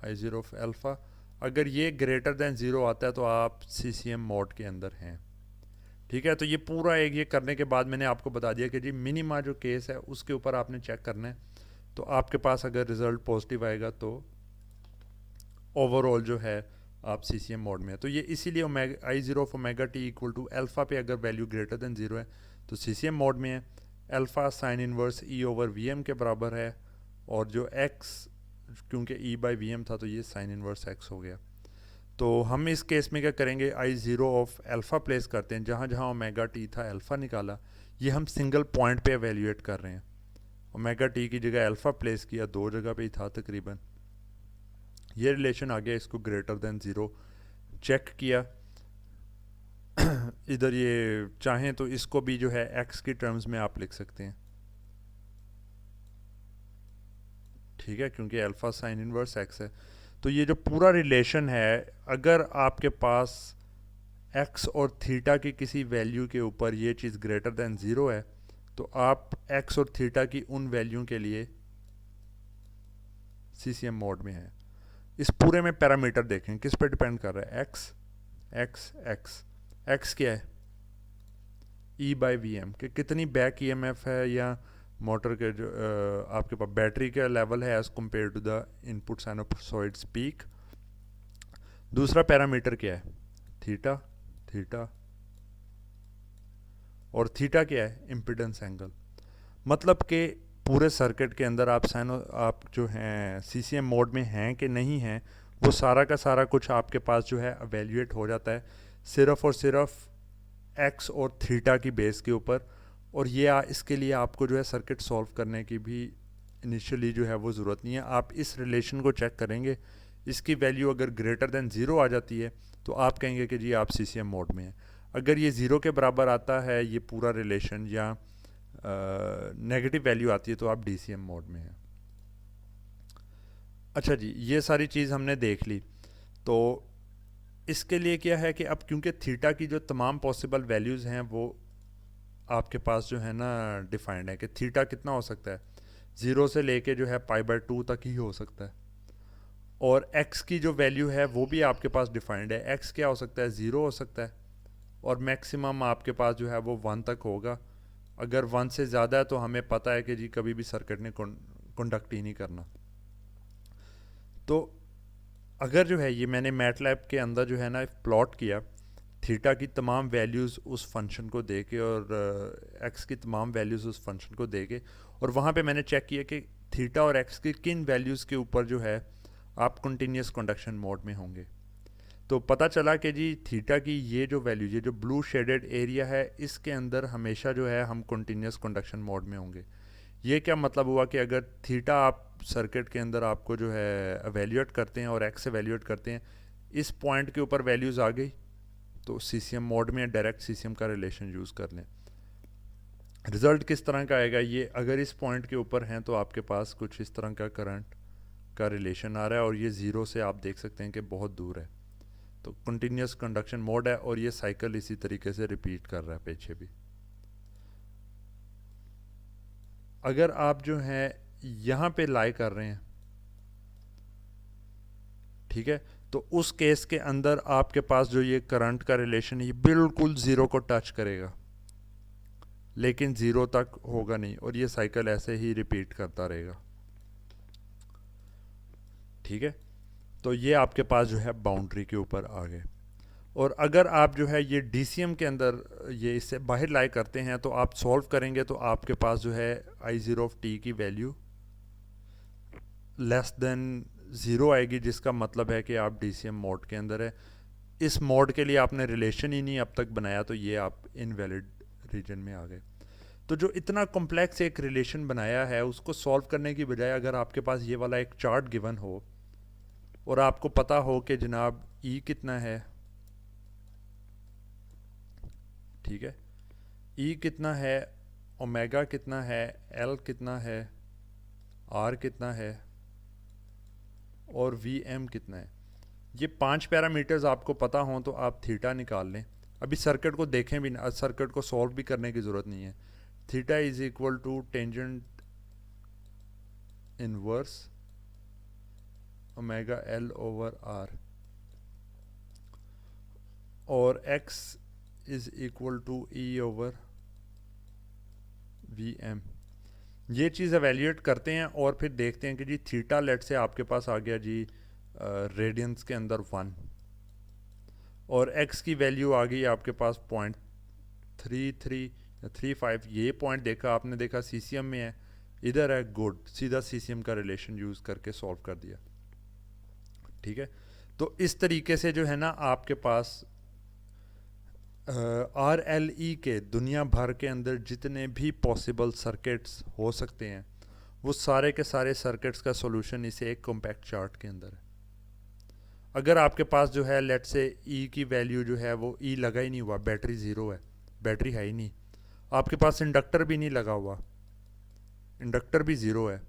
I zero of alpha, अगर ये ग्रेटर देन ज़ीरो आता है तो आप CCM मोड के अंदर हैं। ठीक है, तो ये पूरा एक ये करने के बाद मैंने आपको बता दिया कि जी मिनिमा जो केस है उसके ऊपर आपने चेक करना है। तो आपके पास अगर रिज़ल्ट पॉजिटिव आएगा तो ओवरऑल जो है आप CCM मोड में है। तो ये इसीलिए omega I zero of omega T equal to alpha पे अगर वैल्यू ग्रेटर देन ज़ीरो है तो CCM मोड में है। Alpha sine inverse E over V M के बराबर है, और जो एक्स, क्योंकि ई बाई वी एम था तो ये साइन इनवर्स एक्स हो गया। तो हम इस केस में क्या करेंगे, आई ज़ीरो ऑफ अल्फ़ा प्लेस करते हैं, जहाँ जहाँ ओमेगा टी था अल्फ़ा निकाला, ये हम सिंगल पॉइंट पे एवेल्यूएट कर रहे हैं। ओमेगा टी की जगह अल्फ़ा प्लेस किया, दो जगह पे ही था तकरीबन, ये रिलेशन आ गया, इसको ग्रेटर देन ज़ीरो चेक किया। इधर ये चाहें तो इसको भी जो है एक्स की टर्म्स में आप लिख सकते हैं। ठीक है, क्योंकि अल्फ़ा साइन इनवर्स एक्स है। तो ये जो पूरा रिलेशन है, अगर आपके पास एक्स और थीटा की किसी वैल्यू के ऊपर ये चीज़ ग्रेटर देन ज़ीरो है तो आप एक्स और थीटा की उन वैल्यू के लिए CCM मोड में है। इस पूरे में पैरामीटर देखें किस पे डिपेंड कर रहा है, एक्स एक्स एक्स। एक्स क्या है, ई बाई वी एम, कि कितनी बैक EMF है या मोटर के जो आपके पास बैटरी का लेवल है as compare to the input sinusoid peak. दूसरा पैरामीटर क्या है, थीटा, थीटा, और थीटा क्या है, इम्पिडेंस एंगल। मतलब कि पूरे सर्किट के अंदर आप जो हैं CCM मोड में हैं कि नहीं हैं, वो सारा का सारा कुछ आपके पास जो है एवेल्यूएट हो जाता है सिर्फ़ और सिर्फ एक्स और थीटा की बेस के ऊपर। और ये इसके लिए आपको जो है सर्किट सॉल्व करने की भी इनिशियली जो है वो ज़रूरत नहीं है। आप इस रिलेशन को चेक करेंगे, इसकी वैल्यू अगर ग्रेटर देन ज़ीरो आ जाती है तो आप कहेंगे कि जी आप CCM मोड में हैं। अगर ये ज़ीरो के बराबर आता है ये पूरा रिलेशन, या नेगेटिव वैल्यू आती है तो आप DCM मोड में हैं। अच्छा जी, ये सारी चीज़ हमने देख ली। तो इसके लिए क्या है कि अब क्योंकि थीटा की जो तमाम पॉसिबल वैल्यूज़ हैं वो आपके पास जो है ना डिफाइंड है कि थीटा कितना हो सकता है, ज़ीरो से लेके जो है π/2 तक ही हो सकता है। और x की जो वैल्यू है वो भी आपके पास डिफाइंड है। x क्या हो सकता है, ज़ीरो हो सकता है, और मैक्सिमम आपके पास जो है वो 1 तक होगा। अगर 1 से ज़्यादा है तो हमें पता है कि जी कभी भी सर्किट ने कंडक्ट ही नहीं करना। तो अगर जो है ये मैंने मैटलैब के अंदर जो है ना प्लॉट किया, थीटा की तमाम वैल्यूज़ उस फंक्शन को दे के और एक्स की तमाम वैल्यूज़ उस फंक्शन को दे के, और वहाँ पे मैंने चेक किया कि थीटा और एक्स की किन वैल्यूज़ के ऊपर जो है आप कंटिन्यूस कंडक्शन मोड में होंगे। तो पता चला कि जी थीटा की ये जो वैल्यू, ये जो ब्लू शेडेड एरिया है, इसके अंदर हमेशा जो है हम कंटिन्यूस कंडक्शन मोड में होंगे। ये क्या मतलब हुआ कि अगर थीटा आप सर्किट के अंदर आपको जो है एवेल्यूएट करते हैं और एक्स एवेल्यूएट करते हैं, इस पॉइंट के ऊपर वैल्यूज़ आ गई तो CCM मोड में डायरेक्ट CCM का रिलेशन यूज़ कर लें। रिज़ल्ट किस तरह का आएगा, ये अगर इस पॉइंट के ऊपर हैं तो आपके पास कुछ इस तरह का करंट का रिलेशन आ रहा है, और ये ज़ीरो से आप देख सकते हैं कि बहुत दूर है। तो कंटिन्यूस कंडक्शन मोड है, और ये साइकिल इसी तरीके से रिपीट कर रहा है पीछे भी। अगर आप जो है यहाँ पे लाई कर रहे हैं, ठीक है, तो उस केस के अंदर आपके पास जो ये करंट का रिलेशन है ये बिल्कुल ज़ीरो को टच करेगा, लेकिन ज़ीरो तक होगा नहीं, और ये साइकिल ऐसे ही रिपीट करता रहेगा। ठीक है, तो ये आपके पास जो है बाउंड्री के ऊपर आ गए। और अगर आप जो है ये DCM के अंदर ये इससे बाहर लाई करते हैं तो आप सॉल्व करेंगे तो आपके पास जो है I0 की वैल्यू लेस देन ज़ीरो आएगी, जिसका मतलब है कि आप DCM मोड के अंदर है। इस मोड के लिए आपने रिलेशन ही नहीं अब तक बनाया, तो ये आप इनवैलिड रीजन में आ गए। तो जो इतना कॉम्प्लेक्स एक रिलेशन बनाया है उसको सॉल्व करने की बजाय अगर आपके पास ये वाला एक चार्ट गिवन हो और आपको पता हो कि जनाब E कितना है, ठीक है, E कितना है, ओमेगा कितना है, L कितना है, R कितना है और VM कितना है, ये 5 पैरामीटर्स आपको पता हों तो आप थीटा निकाल लें। अभी सर्किट को देखें भी ना, सर्किट को सॉल्व भी करने की ज़रूरत नहीं है। Theta is equal to tangent inverse omega L over R और x is equal to E over VM। ये चीज़ एवेल्यूएट करते हैं और फिर देखते हैं कि जी थीटा लेट से आपके पास आ गया जी रेडियंस के अंदर 1 और x की वैल्यू आ गई आपके पास 0.3335। ये पॉइंट देखा आपने, देखा CCM में है, इधर है, गुड, सीधा CCM का रिलेशन यूज़ करके सॉल्व कर दिया। ठीक है, तो इस तरीके से जो है ना आपके पास RLE के दुनिया भर के अंदर जितने भी पॉसिबल सर्किट्स हो सकते हैं वो सारे के सारे सर्किट्स का सॉल्यूशन इसे एक कॉम्पैक्ट चार्ट के अंदर है। अगर आपके पास जो है लेट से E की वैल्यू जो है वो E लगा ही नहीं हुआ, बैटरी ज़ीरो है, बैटरी है ही नहीं, आपके पास इंडक्टर भी नहीं लगा हुआ, इंडक्टर भी ज़ीरो है,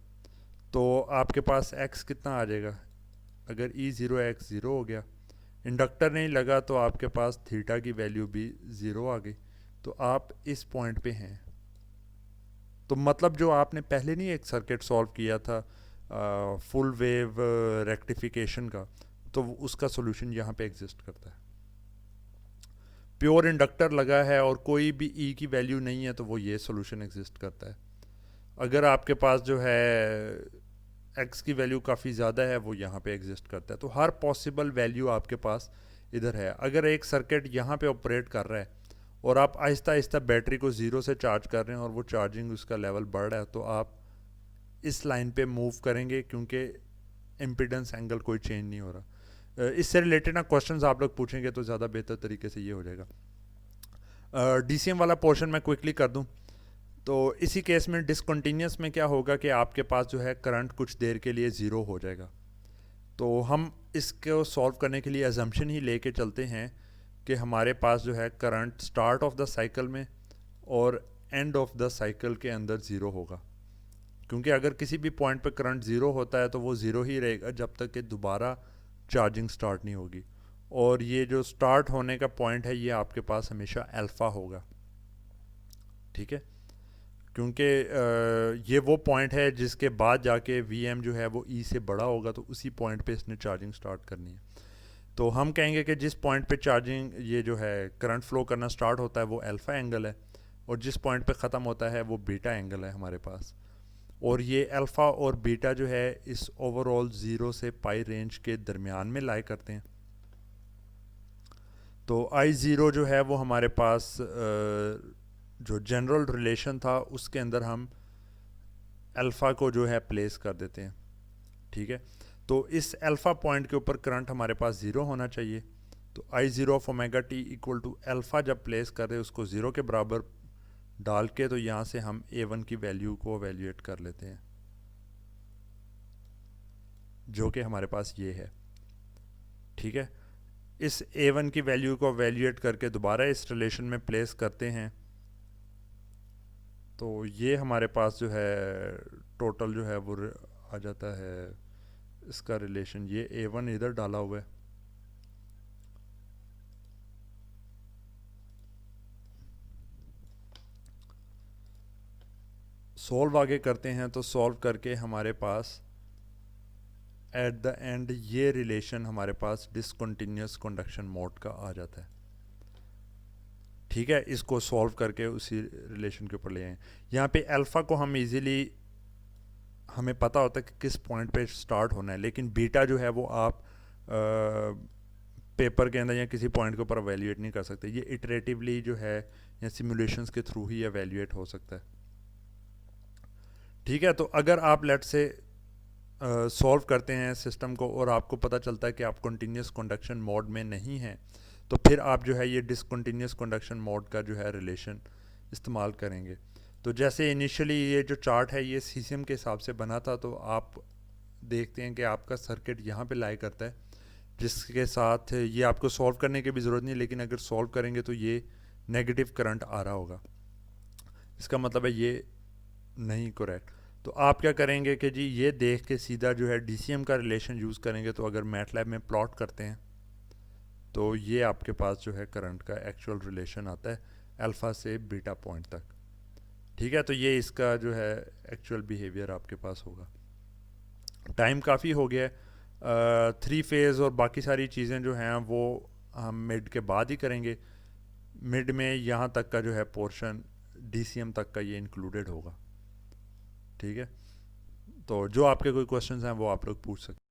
तो आपके पास x कितना आ जाएगा? अगर E ज़ीरो है, x ज़ीरो हो गया। इंडक्टर नहीं लगा तो आपके पास थीटा की वैल्यू भी ज़ीरो आ गई, तो आप इस पॉइंट पे हैं। तो मतलब जो आपने पहले नहीं एक सर्किट सॉल्व किया था फुल वेव रेक्टिफिकेशन का, तो उसका सॉल्यूशन यहाँ पे एग्जिस्ट करता है। प्योर इंडक्टर लगा है और कोई भी E की वैल्यू नहीं है तो वो ये सॉल्यूशन एग्जिस्ट करता है। अगर आपके पास जो है x की वैल्यू काफ़ी ज़्यादा है वो यहाँ पे एग्जिस्ट करता है। तो हर पॉसिबल वैल्यू आपके पास इधर है। अगर एक सर्किट यहाँ पे ऑपरेट कर रहा है और आप आहिस्ता आहिस्ता बैटरी को ज़ीरो से चार्ज कर रहे हैं और वो चार्जिंग उसका लेवल बढ़ रहा है, तो आप इस लाइन पे मूव करेंगे क्योंकि इम्पीडेंस एंगल कोई चेंज नहीं हो रहा। इससे रिलेटेड ना क्वेश्चंस आप लोग पूछेंगे तो ज़्यादा बेहतर तरीके से ये हो जाएगा। DCM वाला पोर्शन मैं क्विकली कर दूँ तो इसी केस में डिसकंटिन्यूस में क्या होगा कि आपके पास जो है करंट कुछ देर के लिए ज़ीरो हो जाएगा। तो हम इसको सॉल्व करने के लिए अजम्पशन ही लेके चलते हैं कि हमारे पास जो है current start of the cycle में और एंड ऑफ द साइकिल के अंदर ज़ीरो होगा, क्योंकि अगर किसी भी पॉइंट पे करंट ज़ीरो होता है तो वो ज़ीरो ही रहेगा जब तक कि दोबारा चार्जिंग स्टार्ट नहीं होगी। और ये जो स्टार्ट होने का पॉइंट है ये आपके पास हमेशा अल्फ़ा होगा, ठीक है, क्योंकि ये वो पॉइंट है जिसके बाद जाके VM जो है वो E से बड़ा होगा, तो उसी पॉइंट पे इसने चार्जिंग स्टार्ट करनी है। तो हम कहेंगे कि जिस पॉइंट पे चार्जिंग ये जो है करंट फ्लो करना स्टार्ट होता है वो अल्फ़ा एंगल है और जिस पॉइंट पे ख़त्म होता है वो बीटा एंगल है हमारे पास। और ये अल्फ़ा और बीटा जो है इस ओवरऑल 0 से पाई रेंज के दरमियान में लाई करते हैं। तो I0 जो है वो हमारे पास जो जनरल रिलेशन था उसके अंदर हम अल्फ़ा को जो है प्लेस कर देते हैं, ठीक है। तो इस अल्फ़ा पॉइंट के ऊपर करंट हमारे पास ज़ीरो होना चाहिए। तो I0 of omega T equal to alpha जब प्लेस कर रहे हैं उसको ज़ीरो के बराबर डाल के, तो यहाँ से हम A1 की वैल्यू को एवेल्यूएट कर लेते हैं जो कि हमारे पास ये है, ठीक है। इस A1 की वैल्यू को एवेल्यूएट करके दोबारा इस रिलेशन में प्लेस करते हैं, तो ये हमारे पास जो है टोटल जो है वो आ जाता है इसका रिलेशन। ये A1 इधर डाला हुआ है, सॉल्व आगे करते हैं तो सॉल्व करके हमारे पास एट द एंड ये रिलेशन हमारे पास डिसकंटिन्यूस कंडक्शन मोड का आ जाता है, ठीक है। इसको सॉल्व करके उसी रिलेशन के ऊपर ले आए। यहाँ पे अल्फ़ा को हम इजीली हमें पता होता है कि किस पॉइंट पे स्टार्ट होना है, लेकिन बीटा जो है वो आप पेपर के अंदर या किसी पॉइंट के ऊपर एवेल्यूएट नहीं कर सकते, ये इटरेटिवली जो है या सिमुलेशंस के थ्रू ही एवेल्यूएट हो सकता है। ठीक है, तो अगर आप लेट से सॉल्व करते हैं सिस्टम को और आपको पता चलता है कि आप कंटिन्यूस कंडक्शन मोड में नहीं हैं, तो फिर आप जो है ये डिसकंटिन्यूस कंडक्शन मोड का जो है रिलेशन इस्तेमाल करेंगे। तो जैसे इनिशियली ये जो चार्ट है ये सीसीएम के हिसाब से बना था, तो आप देखते हैं कि आपका सर्किट यहाँ पे लाई करता है, जिसके साथ ये आपको सॉल्व करने की भी ज़रूरत नहीं, लेकिन अगर सॉल्व करेंगे तो ये नेगेटिव करंट आ रहा होगा, इसका मतलब है ये नहीं करेक्ट। तो आप क्या करेंगे कि जी ये देख के सीधा जो है डीसीएम का रिलेशन यूज़ करेंगे। तो अगर मैटलैब में प्लॉट करते हैं तो ये आपके पास जो है करंट का एक्चुअल रिलेशन आता है अल्फ़ा से बीटा पॉइंट तक। ठीक है, तो ये इसका जो है एक्चुअल बिहेवियर आपके पास होगा। टाइम काफ़ी हो गया है, 3 फेज़ और बाकी सारी चीज़ें जो हैं वो हम मिड के बाद ही करेंगे। मिड में यहाँ तक का जो है पोर्शन डीसीएम तक का ये इंक्लूडेड होगा। ठीक है, तो जो आपके कोई क्वेश्चंस हैं वो आप लोग पूछ सकते हैं।